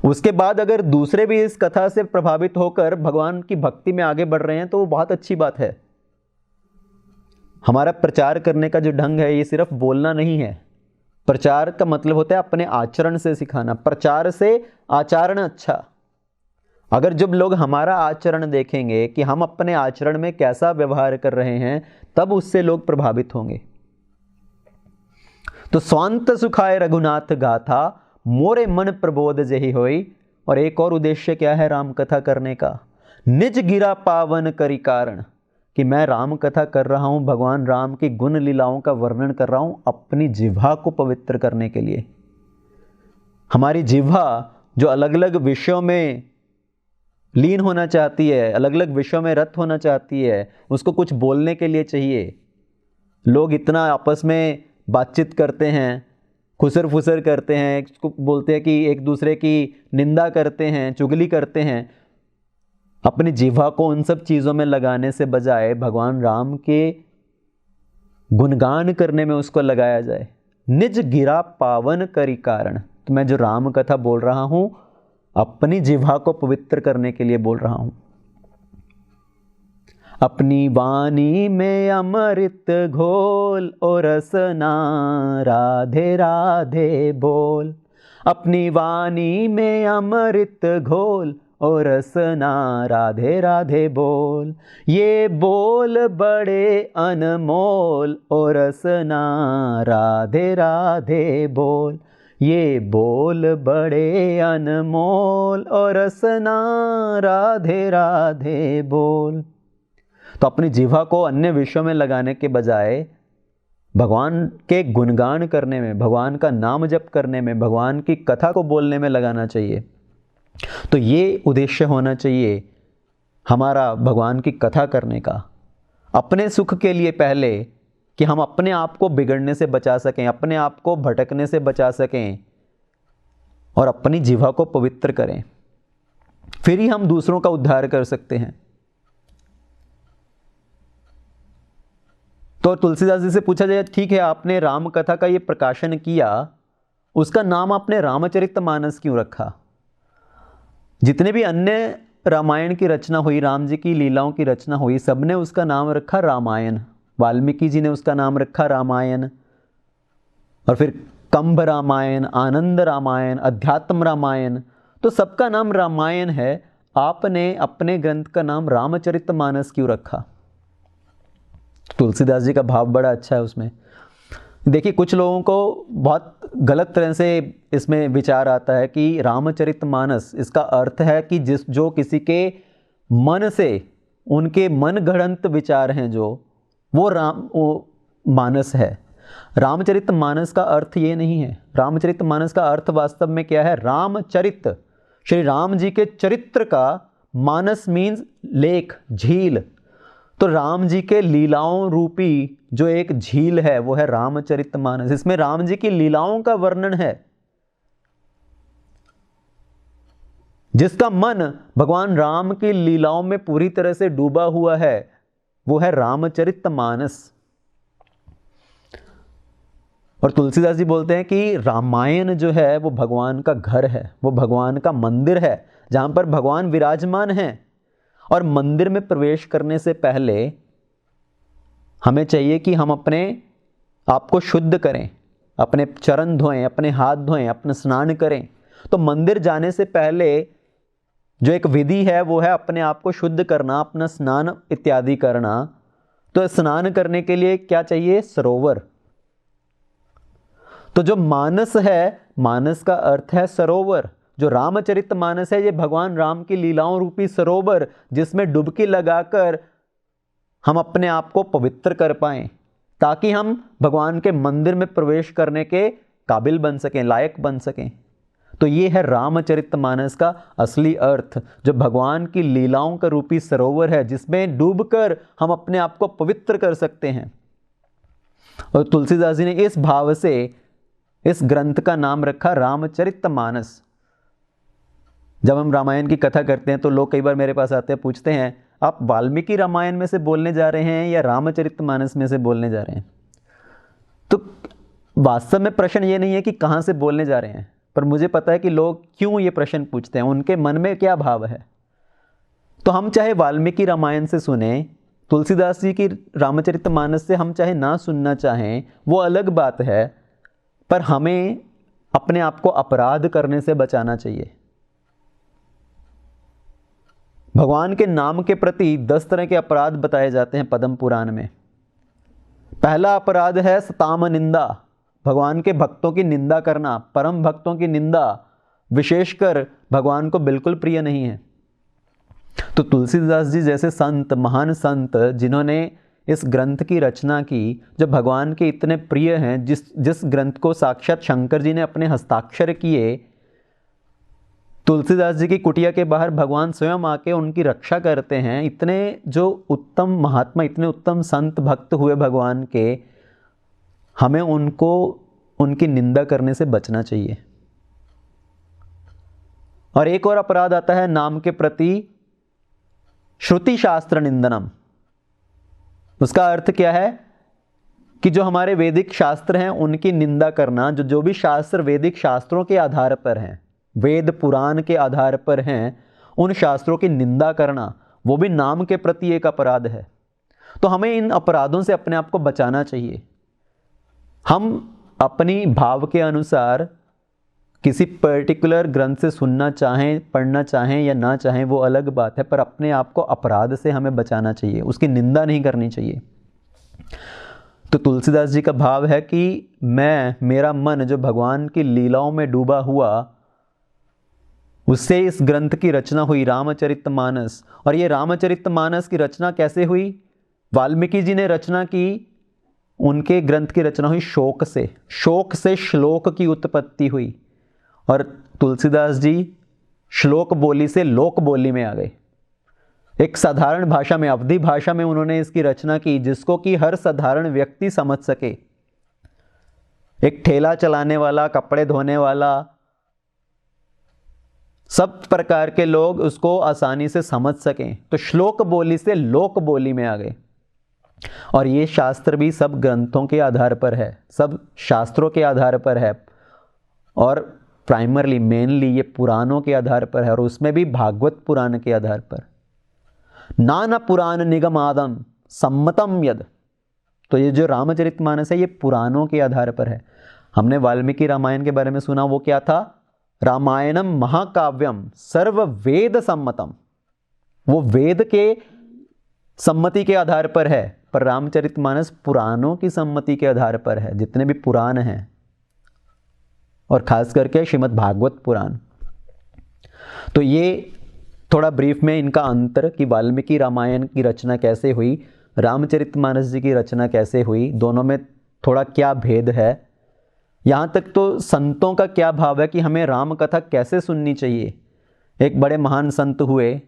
उसके बाद अगर दूसरे भी इस कथा से प्रभावित होकर भगवान की भक्ति में आगे बढ़ रहे हैं तो वो बहुत अच्छी बात है। हमारा प्रचार करने का जो ढंग है ये सिर्फ बोलना नहीं है। प्रचार का मतलब होता है अपने आचरण से सिखाना, प्रचार से आचरण अच्छा। अगर जब लोग हमारा आचरण देखेंगे कि हम अपने आचरण में कैसा व्यवहार कर रहे हैं, तब उससे लोग प्रभावित होंगे। तो स्वांत सुखाय रघुनाथ गाथा, मोरे मन प्रबोध जेहि होई। और एक और उद्देश्य क्या है राम कथा करने का? निज गिरा पावन करी कारण, कि मैं राम कथा कर रहा हूं, भगवान राम की गुण लीलाओं का वर्णन कर रहा हूं अपनी जिह्वा को पवित्र करने के लिए। हमारी जिह्वा जो अलग अलग विषयों में लीन होना चाहती है, अलग अलग विषयों में रत होना चाहती है, उसको कुछ बोलने के लिए चाहिए। लोग इतना आपस में बातचीत करते हैं, खुसर फुसर करते हैं, इसको बोलते हैं कि एक दूसरे की निंदा करते हैं, चुगली करते हैं। अपनी जिह्वा को उन सब चीज़ों में लगाने से बजाय भगवान राम के गुणगान करने में उसको लगाया जाए। निज गिरा पावन करी कारण, तो मैं जो राम कथा बोल रहा हूं अपनी जिह्वा को पवित्र करने के लिए बोल रहा हूं। अपनी वाणी में अमृत घोल और रसना राधे राधे बोल। अपनी वाणी में अमृत घोल और रसना राधे राधे बोल। ये बोल बड़े अनमोल और रसना राधे राधे बोल। ये बोल बड़े अनमोल और रसना राधे राधे बोल। तो अपनी जिह्वा को अन्य विषयों में लगाने के बजाय भगवान के गुणगान करने में, भगवान का नाम जप करने में, भगवान की कथा को बोलने में लगाना चाहिए। तो ये उद्देश्य होना चाहिए हमारा भगवान की कथा करने का, अपने सुख के लिए पहले, कि हम अपने आप को बिगड़ने से बचा सकें, अपने आप को भटकने से बचा सकें और अपनी जिह्वा को पवित्र करें, फिर ही हम दूसरों का उद्धार कर सकते हैं। तो तुलसीदास जी से पूछा जाए, ठीक है आपने राम कथा का ये प्रकाशन किया, उसका नाम आपने रामचरितमानस क्यों रखा? जितने भी अन्य रामायण की रचना हुई, राम जी की लीलाओं की रचना हुई, सबने उसका नाम रखा रामायण। वाल्मीकि जी ने उसका नाम रखा रामायण, और फिर कंभ रामायण, आनंद रामायण, अध्यात्म रामायण, तो सबका नाम रामायण है। आपने अपने ग्रंथ का नाम रामचरितमानस क्यों रखा? तुलसीदास जी का भाव बड़ा अच्छा है उसमें। देखिए, कुछ लोगों को बहुत गलत तरह से इसमें विचार आता है कि रामचरितमानस, इसका अर्थ है कि जो किसी के मन से, उनके मन गढ़ंत विचार हैं जो, वो मानस है। रामचरितमानस का अर्थ ये नहीं है। रामचरितमानस का अर्थ वास्तव में क्या है? रामचरित, श्री राम जी के चरित्र का, मानस मीन्स लेक, झील। तो राम जी के लीलाओं रूपी जो एक झील है वो है रामचरितमानस। इसमें राम जी की लीलाओं का वर्णन है। जिसका मन भगवान राम की लीलाओं में पूरी तरह से डूबा हुआ है वो है रामचरितमानस। और तुलसीदास जी बोलते हैं कि रामायण जो है वो भगवान का घर है, वो भगवान का मंदिर है जहाँ पर भगवान विराजमान हैं। और मंदिर में प्रवेश करने से पहले हमें चाहिए कि हम अपने आप को शुद्ध करें, अपने चरण धोएं, अपने हाथ धोएं, अपना स्नान करें। तो मंदिर जाने से पहले जो एक विधि है वो है अपने आप को शुद्ध करना, अपना स्नान इत्यादि करना। तो स्नान करने के लिए क्या चाहिए? सरोवर। तो जो मानस है, मानस का अर्थ है सरोवर। जो रामचरितमानस है ये भगवान राम की लीलाओं रूपी सरोवर, जिसमें डुबकी लगाकर हम अपने आप को पवित्र कर पाएं, ताकि हम भगवान के मंदिर में प्रवेश करने के काबिल बन सकें, लायक बन सकें। तो ये है रामचरितमानस का असली अर्थ, जो भगवान की लीलाओं का रूपी सरोवर है, जिसमें डूबकर हम अपने आप को पवित्र कर सकते हैं। और तुलसीदास जी ने इस भाव से इस ग्रंथ का नाम रखा रामचरितमानस। जब हम रामायण की कथा करते हैं तो लोग कई बार मेरे पास आते हैं, पूछते हैं आप वाल्मीकि रामायण में से बोलने जा रहे हैं या रामचरितमानस में से बोलने जा रहे हैं? तो वास्तव में प्रश्न ये नहीं है कि कहाँ से बोलने जा रहे हैं, पर मुझे पता है कि लोग क्यों ये प्रश्न पूछते हैं, उनके मन में क्या भाव है। तो हम चाहे वाल्मीकि रामायण से सुने, तुलसीदास जी की रामचरितमानस से हम चाहे ना सुनना चाहें, वो अलग बात है, पर हमें अपने आप को अपराध करने से बचाना चाहिए। भगवान के नाम के प्रति 10 तरह के अपराध बताए जाते हैं पद्म पुराण में। पहला अपराध है सताम निंदा, भगवान के भक्तों की निंदा करना। परम भक्तों की निंदा विशेषकर भगवान को बिल्कुल प्रिय नहीं है। तो तुलसीदास जी जैसे संत, महान संत, जिन्होंने इस ग्रंथ की रचना की, जो भगवान के इतने प्रिय हैं, जिस ग्रंथ को साक्षात शंकर जी ने अपने हस्ताक्षर किए, तुलसीदास जी की कुटिया के बाहर भगवान स्वयं आके उनकी रक्षा करते हैं। इतने जो उत्तम महात्मा, इतने उत्तम संत भक्त हुए भगवान के, हमें उनको उनकी निंदा करने से बचना चाहिए। और एक और अपराध आता है नाम के प्रति श्रुति शास्त्र निंदनम। उसका अर्थ क्या है कि जो हमारे वैदिक शास्त्र हैं उनकी निंदा करना। जो भी शास्त्र वैदिक शास्त्रों के आधार पर हैं, वेद पुराण के आधार पर हैं, उन शास्त्रों की निंदा करना, वो भी नाम के प्रति एक अपराध है। तो हमें इन अपराधों से अपने आप को बचाना चाहिए। हम अपनी भाव के अनुसार किसी पर्टिकुलर ग्रंथ से सुनना चाहें, पढ़ना चाहें या ना चाहें, वो अलग बात है, पर अपने आप को अपराध से हमें बचाना चाहिए, उसकी निंदा नहीं करनी चाहिए। तो तुलसीदास जी का भाव है कि मेरा मन जो भगवान की लीलाओं में डूबा हुआ, उससे इस ग्रंथ की रचना हुई रामचरितमानस। और ये रामचरितमानस की रचना कैसे हुई? वाल्मीकि जी ने रचना की, उनके ग्रंथ की रचना हुई शोक से। शोक से श्लोक की उत्पत्ति हुई, और तुलसीदास जी श्लोक बोली से लोक बोली में आ गए। एक साधारण भाषा में, अवधी भाषा में उन्होंने इसकी रचना की, जिसको कि हर साधारण व्यक्ति समझ सके। एक ठेला चलाने वाला, कपड़े धोने वाला, सब प्रकार के लोग उसको आसानी से समझ सकें। तो श्लोक बोली से लोक बोली में आ गए। और ये शास्त्र भी सब ग्रंथों के आधार पर है, सब शास्त्रों के आधार पर है, और प्राइमरली मेनली ये पुराणों के आधार पर है, और उसमें भी भागवत पुराण के आधार पर। नाना पुराण निगमादम सम्मतम यद। तो ये जो रामचरितमानस है ये पुराणों के आधार पर है। हमने वाल्मीकि रामायण के बारे में सुना, वो क्या था? रामायणम महाकाव्यम सर्व वेद सम्मतम। वो वेद के सम्मति के आधार पर है, पर रामचरितमानस पुराणों की सम्मति के आधार पर है, जितने भी पुराण हैं, और खास करके श्रीमद् भागवत पुराण। तो ये थोड़ा ब्रीफ में इनका अंतर कि वाल्मीकि रामायण की रचना कैसे हुई, रामचरितमानस जी की रचना कैसे हुई, दोनों में थोड़ा क्या भेद है। यहाँ तक तो संतों का क्या भाव है कि हमें राम कथा कैसे सुननी चाहिए। एक बड़े महान संत हुए,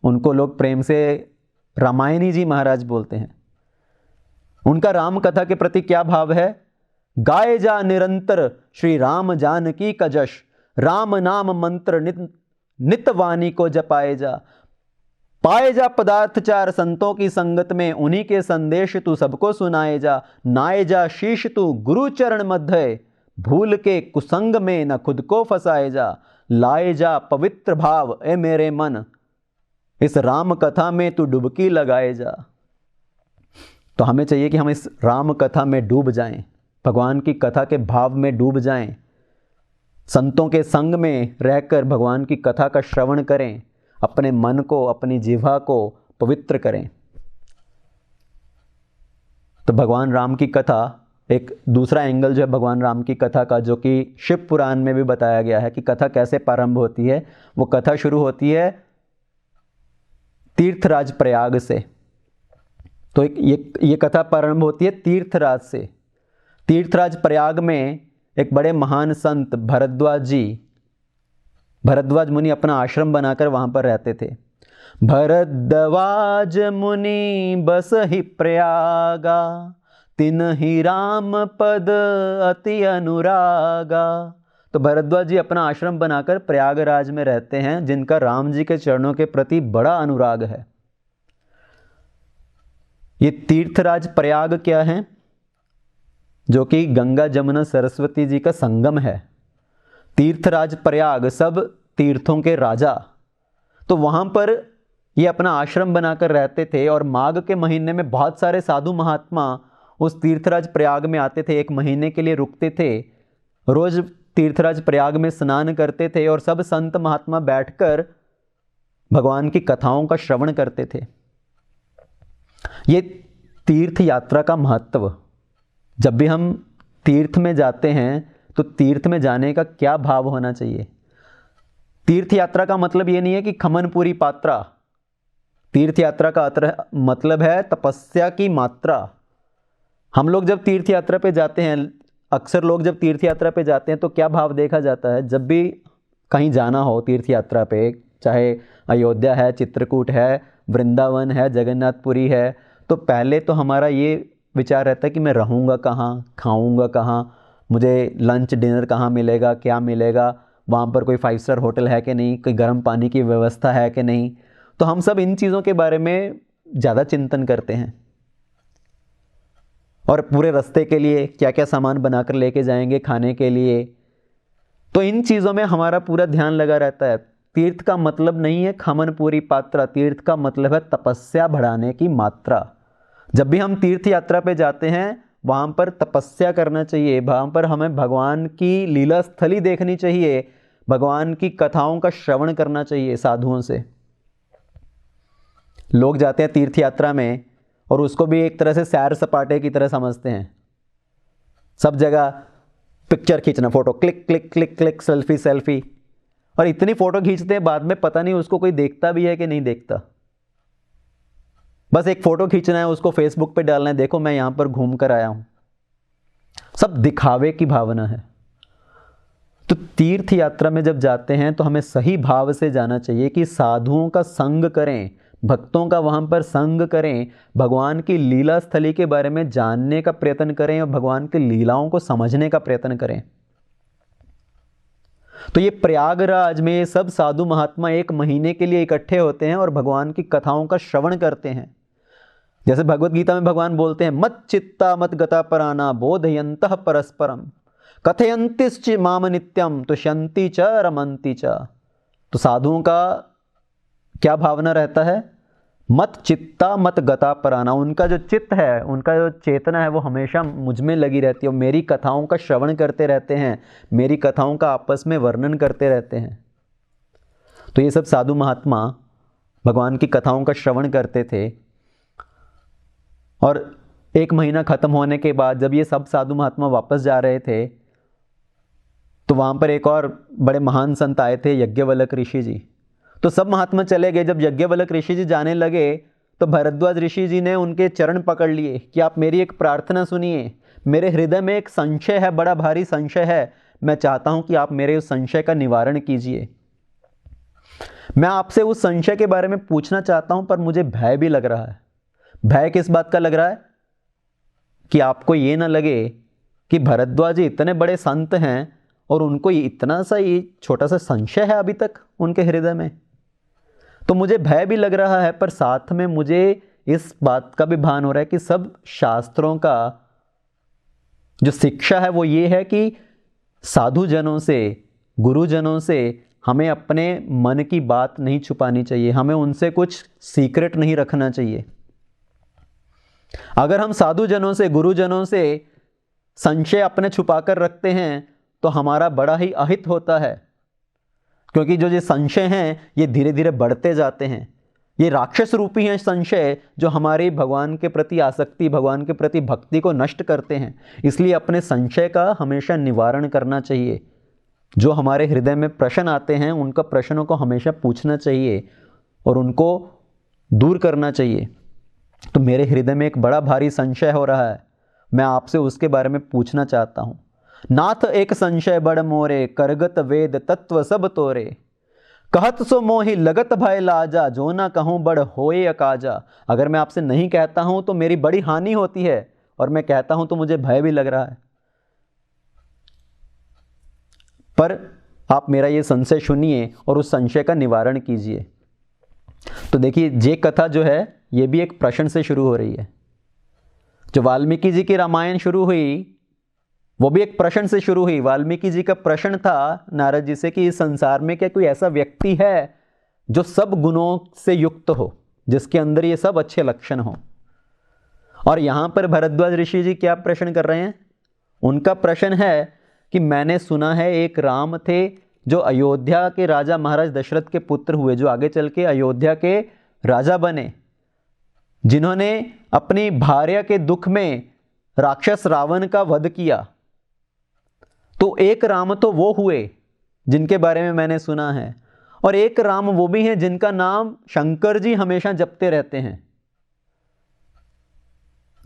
उनको लोग प्रेम से रामायणी जी महाराज बोलते हैं। उनका राम कथा के प्रति क्या भाव है? गाए जा निरंतर श्री राम जानकी का जश, राम नाम मंत्र नित वाणी को जपाए जा। पाए जा पदार्थ चार संतों की संगत में, उन्हीं के संदेश तू सबको सुनाए जा। नाए जा शीश तू गुरु चरण मध्य, भूल के कुसंग में न खुद को फंसाए जा। लाए जा पवित्र भाव ए मेरे मन, इस राम कथा में तू डुबकी लगाए जा। तो हमें चाहिए कि हम इस राम कथा में डूब जाएं, भगवान की कथा के भाव में डूब जाएं, संतों के संग में रहकर भगवान की कथा का श्रवण करें, अपने मन को, अपनी जिह्वा को पवित्र करें। तो भगवान राम की कथा, एक दूसरा एंगल जो है भगवान राम की कथा का, जो कि शिव पुराण में भी बताया गया है कि कथा कैसे प्रारंभ होती है। वो कथा शुरू होती है तीर्थराज प्रयाग से। तो ये कथा प्रारंभ होती है तीर्थराज से। तीर्थराज प्रयाग में एक बड़े महान संत भरद्वाज मुनि अपना आश्रम बनाकर वहाँ पर रहते थे। भरद्वाज मुनि बस ही प्रयागा, तिन्हि राम पद अति अनुरागा। तो भरद्वाज जी अपना आश्रम बनाकर प्रयागराज में रहते हैं, जिनका राम जी के चरणों के प्रति बड़ा अनुराग है। ये तीर्थराज प्रयाग क्या है? जो कि गंगा जमुना सरस्वती जी का संगम है। तीर्थराज प्रयाग, सब तीर्थों के राजा। तो वहाँ पर ये अपना आश्रम बनाकर रहते थे और माघ के महीने में बहुत सारे साधु महात्मा उस तीर्थराज प्रयाग में आते थे, एक महीने के लिए रुकते थे, रोज तीर्थराज प्रयाग में स्नान करते थे और सब संत महात्मा बैठकर भगवान की कथाओं का श्रवण करते थे। ये तीर्थ यात्रा का महत्व। जब भी हम तीर्थ में जाते हैं तो तीर्थ में जाने का क्या भाव होना चाहिए? तीर्थ यात्रा का मतलब ये नहीं है कि खमन पूरी पात्रा। तीर्थ यात्रा का मतलब है तपस्या की मात्रा। हम लोग जब तीर्थ यात्रा पे जाते हैं, अक्सर लोग जब तीर्थ यात्रा पे जाते हैं तो क्या भाव देखा जाता है? जब भी कहीं जाना हो तीर्थ यात्रा पे, चाहे अयोध्या है, चित्रकूट है, वृंदावन है, जगन्नाथपुरी है, तो पहले तो हमारा ये विचार रहता है कि मैं रहूँगा कहाँ, खाऊँगा कहाँ, मुझे लंच डिनर कहाँ मिलेगा, क्या मिलेगा, वहाँ पर कोई 5 स्टार होटल है कि नहीं, कोई गर्म पानी की व्यवस्था है कि नहीं। तो हम सब इन चीज़ों के बारे में ज़्यादा चिंतन करते हैं। और पूरे रास्ते के लिए क्या क्या सामान बनाकर लेके जाएंगे खाने के लिए, तो इन चीज़ों में हमारा पूरा ध्यान लगा रहता है। तीर्थ का मतलब नहीं है खमन पूरी पात्रा, तीर्थ का मतलब है तपस्या बढ़ाने की मात्रा। जब भी हम तीर्थ यात्रा पे जाते हैं वहाँ पर तपस्या करना चाहिए, वहाँ पर हमें भगवान की लीला स्थली देखनी चाहिए, भगवान की कथाओं का श्रवण करना चाहिए साधुओं से। लोग जाते हैं तीर्थ यात्रा में और उसको भी एक तरह से सैर सपाटे की तरह समझते हैं। सब जगह पिक्चर खींचना, photo click click click click, selfie selfie, और इतनी फ़ोटो खींचते हैं बाद में पता नहीं उसको कोई देखता भी है कि नहीं देखता। बस एक फ़ोटो खींचना है, उसको फेसबुक पे डालना है, देखो मैं यहाँ पर घूम कर आया हूँ। सब दिखावे की भावना है। तो तीर्थ यात्रा में जब जाते हैं तो हमें सही भाव से जाना चाहिए कि साधुओं का संग करें, भक्तों का वहाँ पर संग करें, भगवान की लीला स्थली के बारे में जानने का प्रयत्न करें और भगवान की लीलाओं को समझने का प्रयत्न करें। तो ये प्रयागराज में सब साधु महात्मा एक महीने के लिए इकट्ठे होते हैं और भगवान की कथाओं का श्रवण करते हैं। जैसे भगवत गीता में भगवान बोलते हैं, मत चित्ता मत गता पराना बोधयन्तः परस्परम कथयन्तिश्च माम नित्यम तुष्यन्ति च रमन्ति च। तो साधुओं का क्या भावना रहता है? मत चित्ता मत गता पराना। उनका जो चित्त है, उनका जो चेतना है, वो हमेशा मुझ में लगी रहती है और मेरी कथाओं का श्रवण करते रहते हैं, मेरी कथाओं का आपस में वर्णन करते रहते हैं। तो ये सब साधु महात्मा भगवान की कथाओं का श्रवण करते थे। और एक महीना खत्म होने के बाद जब ये सब साधु महात्मा वापस जा रहे थे तो वहाँ पर एक और बड़े महान संत आए थे, यज्ञवल्क ऋषि जी। तो सब महात्मा चले गए। जब यज्ञवल्क ऋषि जी जाने लगे तो भरद्वाज ऋषि जी ने उनके चरण पकड़ लिए कि आप मेरी एक प्रार्थना सुनिए, मेरे हृदय में एक संशय है, बड़ा भारी संशय है, मैं चाहता हूं कि आप मेरे उस संशय का निवारण कीजिए। मैं आपसे उस संशय के बारे में पूछना चाहता हूं, पर मुझे भय भी लग रहा है। भय किस बात का लग रहा है? कि आपको ये ना लगे कि भरद्वाज जी इतने बड़े संत हैं और उनको इतना सा ये छोटा सा संशय है अभी तक उनके हृदय में। तो मुझे भय भी लग रहा है, पर साथ में मुझे इस बात का भी भान हो रहा है कि सब शास्त्रों का जो शिक्षा है वो ये है कि साधुजनों से, गुरुजनों से हमें अपने मन की बात नहीं छुपानी चाहिए, हमें उनसे कुछ सीक्रेट नहीं रखना चाहिए। अगर हम साधुजनों से, गुरुजनों से संशय अपने छुपाकर रखते हैं तो हमारा बड़ा ही अहित होता है, क्योंकि जो ये संशय हैं ये धीरे धीरे बढ़ते जाते हैं। ये राक्षस रूपी हैं संशय, जो हमारी भगवान के प्रति आसक्ति, भगवान के प्रति भक्ति को नष्ट करते हैं। इसलिए अपने संशय का हमेशा निवारण करना चाहिए। जो हमारे हृदय में प्रश्न आते हैं उनका प्रश्नों को हमेशा पूछना चाहिए और उनको दूर करना चाहिए। तो मेरे हृदय में एक बड़ा भारी संशय हो रहा है, मैं आपसे उसके बारे में पूछना चाहता हूँ। नाथ एक संशय बड़ मोरे, करगत वेद तत्व सब तोरे। कहत सो मोहि लगत भय लाजा, जो ना कहूँ बड़ होए अकाजा। अगर मैं आपसे नहीं कहता हूँ तो मेरी बड़ी हानि होती है, और मैं कहता हूँ तो मुझे भय भी लग रहा है। पर आप मेरा ये संशय सुनिए और उस संशय का निवारण कीजिए। तो देखिए, ये कथा जो है ये भी एक प्रश्न से शुरू हो रही है। जो वाल्मीकि जी की रामायण शुरू हुई वो भी एक प्रश्न से शुरू हुई। वाल्मीकि जी का प्रश्न था नारद जी से कि इस संसार में क्या कोई ऐसा व्यक्ति है जो सब गुणों से युक्त हो, जिसके अंदर ये सब अच्छे लक्षण हो। और यहां पर भरद्वाज ऋषि जी क्या प्रश्न कर रहे हैं? उनका प्रश्न है कि मैंने सुना है एक राम थे जो अयोध्या के राजा महाराज दशरथ के पुत्र हुए, जो आगे चल के अयोध्या के राजा बने, जिन्होंने अपनी भार्या के दुख में राक्षस रावण का वध किया। तो एक राम तो वो हुए जिनके बारे में मैंने सुना है, और एक राम वो भी हैं जिनका नाम शंकर जी हमेशा जपते रहते हैं।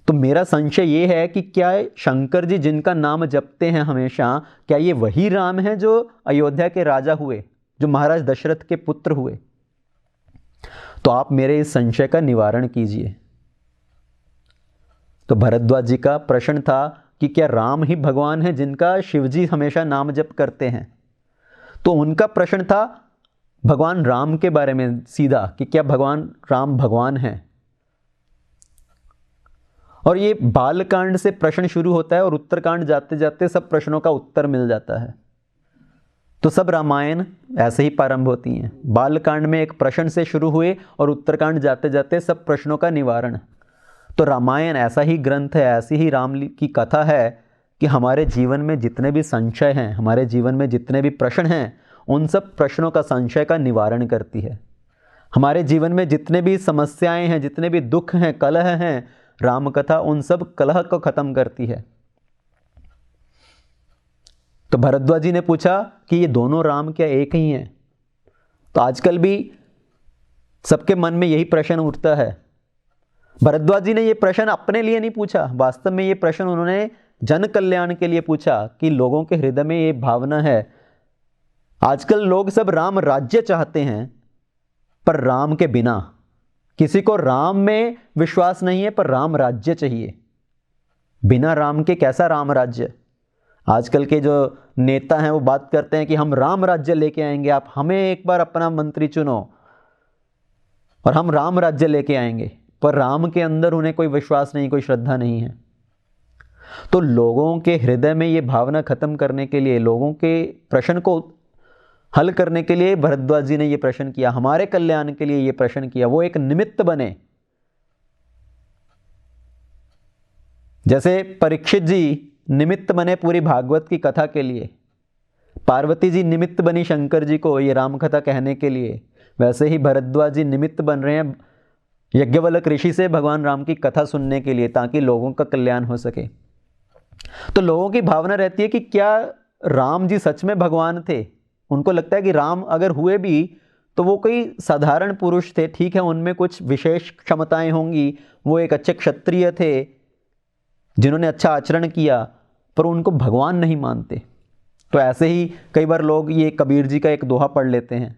तो मेरा संशय ये है कि क्या शंकर जी जिनका नाम जपते हैं हमेशा, क्या ये वही राम है जो अयोध्या के राजा हुए, जो महाराज दशरथ के पुत्र हुए? तो आप मेरे इस संशय का निवारण कीजिए। तो भरद्वाज जी का प्रश्न था कि क्या राम ही भगवान है जिनका शिवजी हमेशा नाम जप करते हैं? तो उनका प्रश्न था भगवान राम के बारे में सीधा, कि क्या भगवान राम भगवान हैं? और ये बालकांड से प्रश्न शुरू होता है और उत्तरकांड जाते जाते सब प्रश्नों का उत्तर मिल जाता है। तो सब रामायण ऐसे ही प्रारंभ होती हैं, बालकांड में एक प्रश्न से शुरू हुए और उत्तरकांड जाते जाते सब प्रश्नों का निवारण। तो रामायण ऐसा ही ग्रंथ है, ऐसी ही राम की कथा है कि हमारे जीवन में जितने भी संशय हैं, हमारे जीवन में जितने भी प्रश्न हैं, उन सब प्रश्नों का संशय का निवारण करती है। हमारे जीवन में जितने भी समस्याएं हैं, जितने भी दुख हैं, कलह हैं, राम कथा उन सब कलह को खत्म करती है। तो भरद्वाज जी ने पूछा कि ये दोनों राम क्या एक ही हैं? तो आजकल भी सबके मन में यही प्रश्न उठता है। भरद्वाज जी ने ये प्रश्न अपने लिए नहीं पूछा, वास्तव में ये प्रश्न उन्होंने जन कल्याण के लिए पूछा कि लोगों के हृदय में ये भावना है। आजकल लोग सब राम राज्य चाहते हैं, पर राम के बिना। किसी को राम में विश्वास नहीं है, पर राम राज्य चाहिए। बिना राम के कैसा राम राज्य? आजकल के जो नेता हैं वो बात करते हैं कि हम राम राज्य लेके आएंगे, आप हमें एक बार अपना मंत्री चुनो और हम राम राज्य लेके आएंगे, पर राम के अंदर उन्हें कोई विश्वास नहीं, कोई श्रद्धा नहीं है। तो लोगों के हृदय में ये भावना खत्म करने के लिए, लोगों के प्रश्न को हल करने के लिए भरद्वाज जी ने ये प्रश्न किया, हमारे कल्याण के लिए ये प्रश्न किया। वो एक निमित्त बने। जैसे परीक्षित जी निमित्त बने पूरी भागवत की कथा के लिए, पार्वती जी निमित्त बनी शंकर जी को ये राम कथा कहने के लिए, वैसे ही भरद्वाज जी निमित्त बन रहे हैं यज्ञवल्क ऋषि से भगवान राम की कथा सुनने के लिए, ताकि लोगों का कल्याण हो सके। तो लोगों की भावना रहती है कि क्या राम जी सच में भगवान थे? उनको लगता है कि राम अगर हुए भी तो वो कोई साधारण पुरुष थे, ठीक है उनमें कुछ विशेष क्षमताएं होंगी, वो एक अच्छे क्षत्रिय थे जिन्होंने अच्छा आचरण किया, पर उनको भगवान नहीं मानते। तो ऐसे ही कई बार लोग ये कबीर जी का एक दोहा पढ़ लेते हैं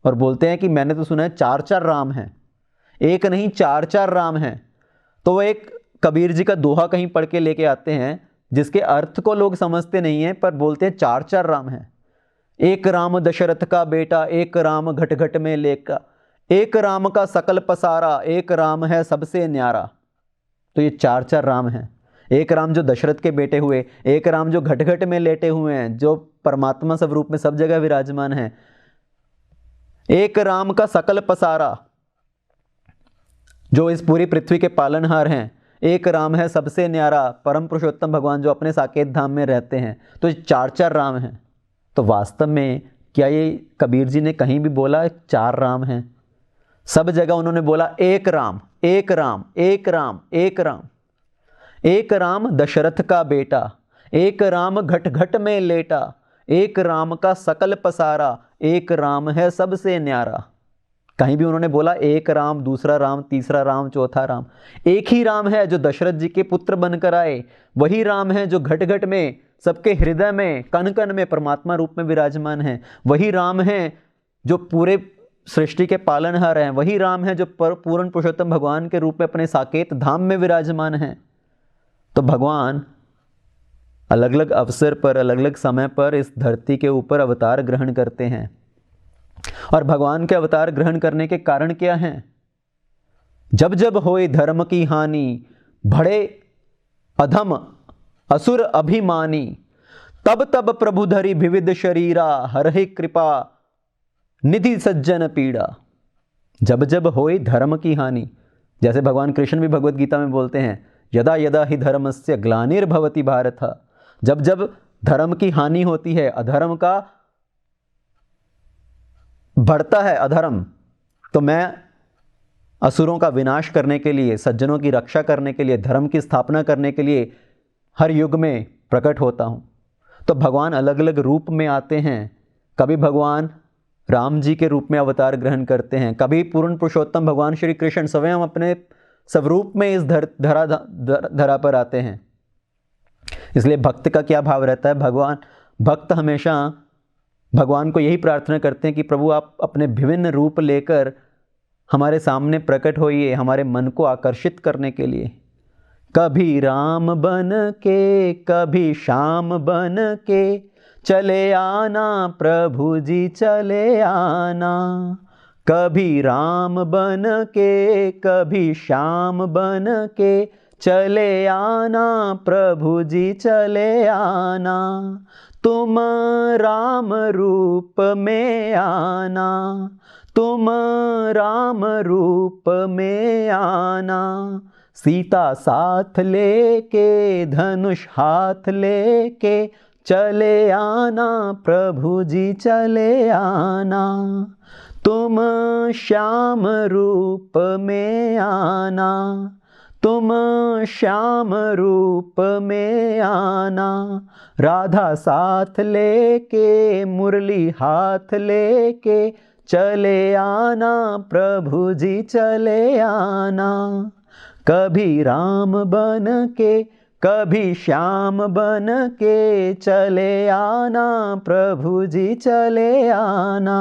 और बोलते हैं कि मैंने तो सुना है 4-4 राम हैं, एक नहीं 4-4 राम हैं। तो वो एक कबीर जी का दोहा कहीं पढ़ के लेके आते हैं जिसके अर्थ को लोग समझते नहीं हैं, पर बोलते हैं 4-4 राम हैं। एक राम दशरथ का बेटा, एक राम घट घट में लेका, एक राम का सकल पसारा, एक राम है सबसे न्यारा। तो ये चार चार राम हैं। एक राम जो दशरथ के बेटे हुए, एक राम जो घट घट में लेटे हुए हैं, जो परमात्मा स्वरूप में सब जगह विराजमान है। एक राम का सकल पसारा, जो इस पूरी पृथ्वी के पालनहार हैं। एक राम है सबसे न्यारा, परम पुरुषोत्तम भगवान जो अपने साकेत धाम में रहते हैं। तो ये चार चार राम हैं। तो वास्तव में क्या ये कबीर जी ने कहीं भी बोला चार राम हैं? सब जगह उन्होंने बोला एक राम, एक राम, एक राम, एक राम। एक राम दशरथ का बेटा, एक राम घट घट में लेटा, एक राम का सकल पसारा, एक राम है सबसे न्यारा। कहीं भी उन्होंने बोला एक राम, दूसरा राम, तीसरा राम, चौथा राम। एक ही राम है जो दशरथ जी के पुत्र बनकर आए, वही राम है जो घट घट में सबके हृदय में कण कण में परमात्मा रूप में विराजमान है। वही राम है जो पूरे सृष्टि के पालनहार हैं। वही राम है जो पूर्ण पुरुषोत्तम भगवान के रूप में अपने साकेत धाम में विराजमान हैं। तो भगवान अलग अलग अवसर पर, अलग अलग समय पर इस धरती के ऊपर अवतार ग्रहण करते हैं। और भगवान के अवतार ग्रहण करने के कारण क्या हैं? जब जब होए धर्म की हानि, भड़े अधम असुर अभिमानी, तब तब प्रभु धरि विविध शरीरा, हरहि कृपा निधि सज्जन पीड़ा। जब जब होए धर्म की हानि, जैसे भगवान कृष्ण भी भगवत गीता में बोलते हैं, यदा यदा ही धर्मस्य ग्लानिर्भवति भारत। जब जब धर्म की हानि होती है, अधर्म का बढ़ता है अधर्म, तो मैं असुरों का विनाश करने के लिए, सज्जनों की रक्षा करने के लिए, धर्म की स्थापना करने के लिए हर युग में प्रकट होता हूँ। तो भगवान अलग अलग रूप में आते हैं। कभी भगवान राम जी के रूप में अवतार ग्रहण करते हैं, कभी पूर्ण पुरुषोत्तम भगवान श्री कृष्ण स्वयं अपने स्वरूप में इस धरा पर आते हैं। इसलिए भक्त का क्या भाव रहता है? भक्त हमेशा भगवान को यही प्रार्थना करते हैं कि प्रभु आप अपने विभिन्न रूप लेकर हमारे सामने प्रकट होइए, हमारे मन को आकर्षित करने के लिए। कभी राम बन के, कभी श्याम बन के, चले आना प्रभु जी चले आना। कभी राम बन के, कभी श्याम बन के, चले आना प्रभु जी चले आना। तुम राम रूप में आना, तुम राम रूप में आना। सीता साथ लेके, धनुष हाथ लेके, चले आना प्रभु जी चले आना। तुम श्याम रूप में आना, तुम श्याम रूप में आना। राधा साथ लेके, मुरली हाथ लेके, चले आना प्रभु जी चले आना। कभी राम बन के, कभी श्याम बन के, चले आना प्रभु जी चले आना।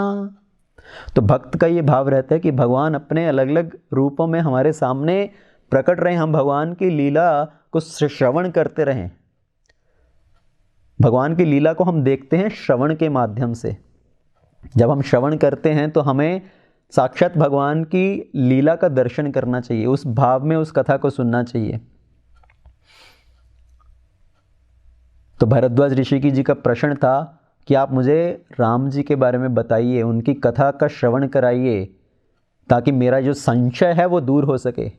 तो भक्त का ये भाव रहता है कि भगवान अपने अलग अलग रूपों में हमारे सामने प्रकट रहे, हम भगवान की लीला को श्रवण करते रहें। भगवान की लीला को हम देखते हैं श्रवण के माध्यम से। जब हम श्रवण करते हैं तो हमें साक्षात भगवान की लीला का दर्शन करना चाहिए, उस भाव में उस कथा को सुनना चाहिए। तो भरद्वाज ऋषि जी का प्रश्न था कि आप मुझे राम जी के बारे में बताइए, उनकी कथा का श्रवण कराइए, ताकि मेरा जो संशय है वो दूर हो सके।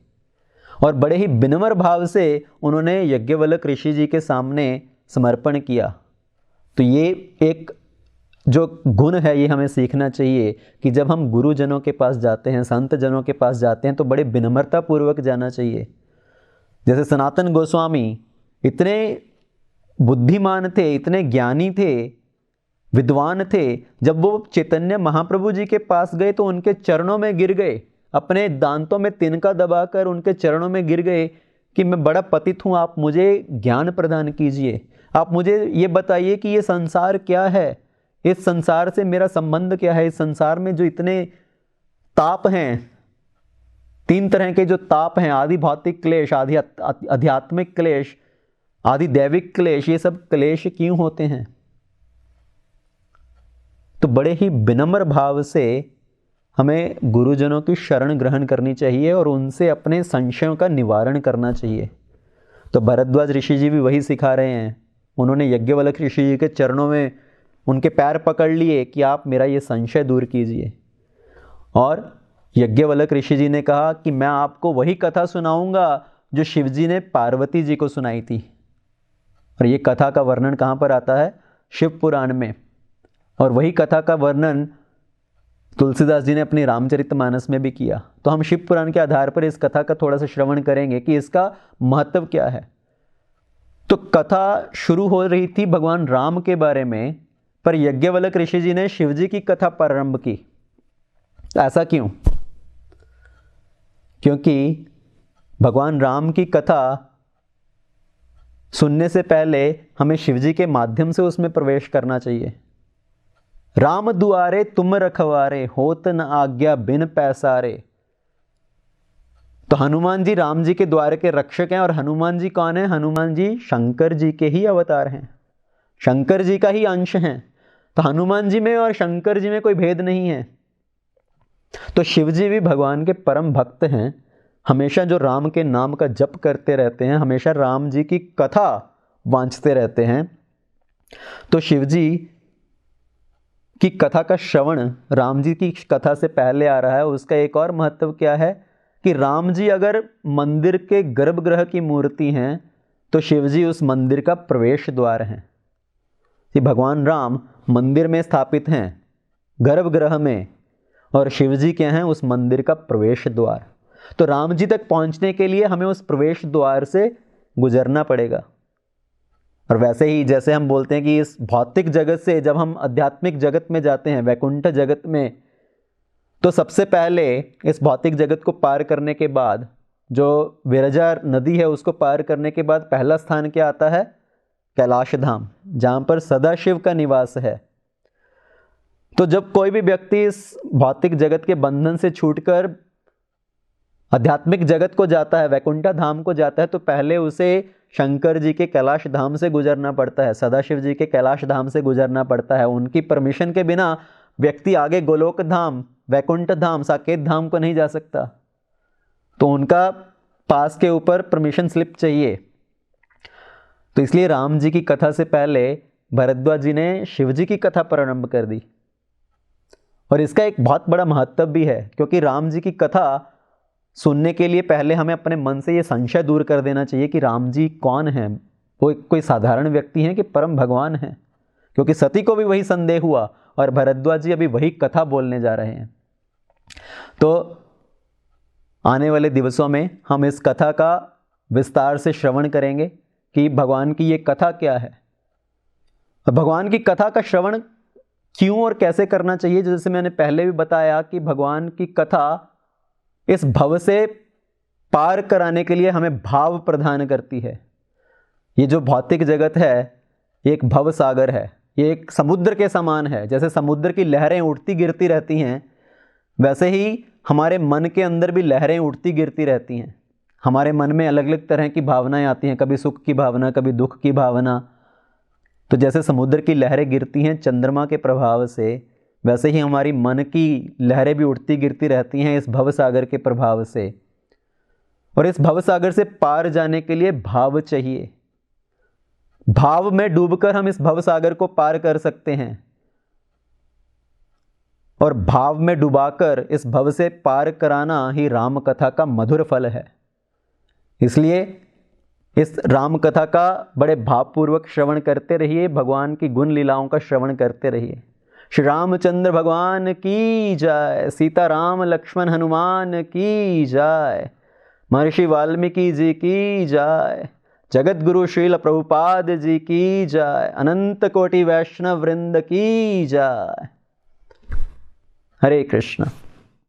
और बड़े ही विनम्र भाव से उन्होंने यज्ञवल्क ऋषि जी के सामने समर्पण किया। तो ये एक जो गुण है ये हमें सीखना चाहिए कि जब हम गुरुजनों के पास जाते हैं, संत जनों के पास जाते हैं, तो बड़े विनम्रता पूर्वक जाना चाहिए। जैसे सनातन गोस्वामी इतने बुद्धिमान थे, इतने ज्ञानी थे, विद्वान थे, जब वो चैतन्य महाप्रभु जी के पास गए तो उनके चरणों में गिर गए, अपने दांतों में तिनका दबाकर उनके चरणों में गिर गए कि मैं बड़ा पतित हूँ, आप मुझे ज्ञान प्रदान कीजिए, आप मुझे ये बताइए कि ये संसार क्या है, इस संसार से मेरा संबंध क्या है, इस संसार में जो इतने ताप हैं, तीन तरह के जो ताप हैं, आदि भौतिक क्लेश, आदि आध्यात्मिक क्लेश, आदि दैविक क्लेश, ये सब क्लेश क्यों होते हैं? तो बड़े ही विनम्र भाव से हमें गुरुजनों की शरण ग्रहण करनी चाहिए और उनसे अपने संशयों का निवारण करना चाहिए। तो भरद्वाज ऋषि जी भी वही सिखा रहे हैं। उन्होंने यज्ञवल्क्य ऋषि जी के चरणों में उनके पैर पकड़ लिए कि आप मेरा ये संशय दूर कीजिए। और यज्ञवल्क्य ऋषि जी ने कहा कि मैं आपको वही कथा सुनाऊंगा जो शिवजी ने पार्वती जी को सुनाई थी। और ये कथा का वर्णन कहाँ पर आता है? शिव पुराण में। और वही कथा का वर्णन तुलसीदास जी ने अपनी रामचरितमानस में भी किया। तो हम शिव पुराण के आधार पर इस कथा का थोड़ा सा श्रवण करेंगे कि इसका महत्व क्या है। तो कथा शुरू हो रही थी भगवान राम के बारे में, पर यज्ञवल्क्य ऋषि जी ने शिवजी की कथा प्रारंभ की। ऐसा क्यों? क्योंकि भगवान राम की कथा सुनने से पहले हमें शिवजी के माध्यम से उसमें प्रवेश करना चाहिए। राम दुआरे तुम रखवारे, होत न आज्ञा बिन पैसारे। तो हनुमान जी राम जी के द्वार के रक्षक हैं। और हनुमान जी कौन है? हनुमान जी शंकर जी के ही अवतार हैं, शंकर जी का ही अंश हैं। तो हनुमान जी में और शंकर जी में कोई भेद नहीं है। तो शिव जी भी भगवान के परम भक्त हैं। हमेशा जो राम के नाम का जप करते रहते हैं, हमेशा राम जी की कथा वांचते रहते हैं। तो शिव जी की कथा का श्रवण राम जी की कथा से पहले आ रहा है। उसका एक और महत्व क्या है कि राम जी अगर मंदिर के गर्भगृह की मूर्ति हैं तो शिव जी उस मंदिर का प्रवेश द्वार हैं। कि भगवान राम मंदिर में स्थापित हैं, गर्भगृह में, और शिव जी क्या हैं? उस मंदिर का प्रवेश द्वार। तो राम जी तक पहुंचने के लिए हमें उस प्रवेश द्वार से गुजरना पड़ेगा। और वैसे ही जैसे हम बोलते हैं कि इस भौतिक जगत से जब हम आध्यात्मिक जगत में जाते हैं, वैकुंठ जगत में, तो सबसे पहले इस भौतिक जगत को पार करने के बाद जो विरजा नदी है उसको पार करने के बाद पहला स्थान क्या आता है? कैलाश धाम, जहाँ पर सदाशिव का निवास है। तो जब कोई भी व्यक्ति इस भौतिक जगत के बंधन से छूटकर आध्यात्मिक जगत को जाता है, वैकुंठ धाम को जाता है, तो पहले उसे शंकर जी के कैलाश धाम से गुजरना पड़ता है, सदाशिव जी के कैलाश धाम से गुजरना पड़ता है। उनकी परमिशन के बिना व्यक्ति आगे गोलोक धाम, वैकुंठ धाम, साकेत धाम को नहीं जा सकता। तो उनका पास के ऊपर परमिशन स्लिप चाहिए। तो इसलिए राम जी की कथा से पहले भरद्वाज जी ने शिव जी की कथा प्रारंभ कर दी। और इसका एक बहुत बड़ा महत्व भी है, क्योंकि राम जी की कथा सुनने के लिए पहले हमें अपने मन से ये संशय दूर कर देना चाहिए कि राम जी कौन हैं? वो कोई साधारण व्यक्ति हैं कि परम भगवान हैं? क्योंकि सती को भी वही संदेह हुआ और भरद्वाज जी अभी वही कथा बोलने जा रहे हैं। तो आने वाले दिवसों में हम इस कथा का विस्तार से श्रवण करेंगे कि भगवान की ये कथा क्या है। भगवान की कथा का श्रवण क्यों और कैसे करना चाहिए? जैसे मैंने पहले भी बताया कि भगवान की कथा इस भव से पार कराने के लिए हमें भाव प्रदान करती है। ये जो भौतिक जगत है ये एक भव सागर है, ये एक समुद्र के समान है। जैसे समुद्र की लहरें उठती गिरती रहती हैं, वैसे ही हमारे मन के अंदर भी लहरें उठती गिरती रहती हैं। हमारे मन में अलग अलग तरह की भावनाएं आती हैं, कभी सुख की भावना, कभी दुख की भावना। तो जैसे समुद्र की लहरें गिरती हैं चंद्रमा के प्रभाव से, वैसे ही हमारी मन की लहरें भी उठती गिरती रहती हैं इस भवसागर के प्रभाव से। और इस भवसागर से पार जाने के लिए भाव चाहिए। भाव में डूबकर हम इस भवसागर को पार कर सकते हैं, और भाव में डुबाकर इस भव से पार कराना ही राम कथा का मधुर फल है। इसलिए इस राम कथा का बड़े भावपूर्वक श्रवण करते रहिए, भगवान की गुण लीलाओं का श्रवण करते रहिए। श्री रामचंद्र भगवान की जय, सीता राम लक्ष्मण हनुमान की जय, महर्षि वाल्मीकि जी की जय, जगत गुरु श्रील प्रभुपाद जी की जय, अनंत कोटि वैष्णव वृंद की जय। हरे कृष्ण।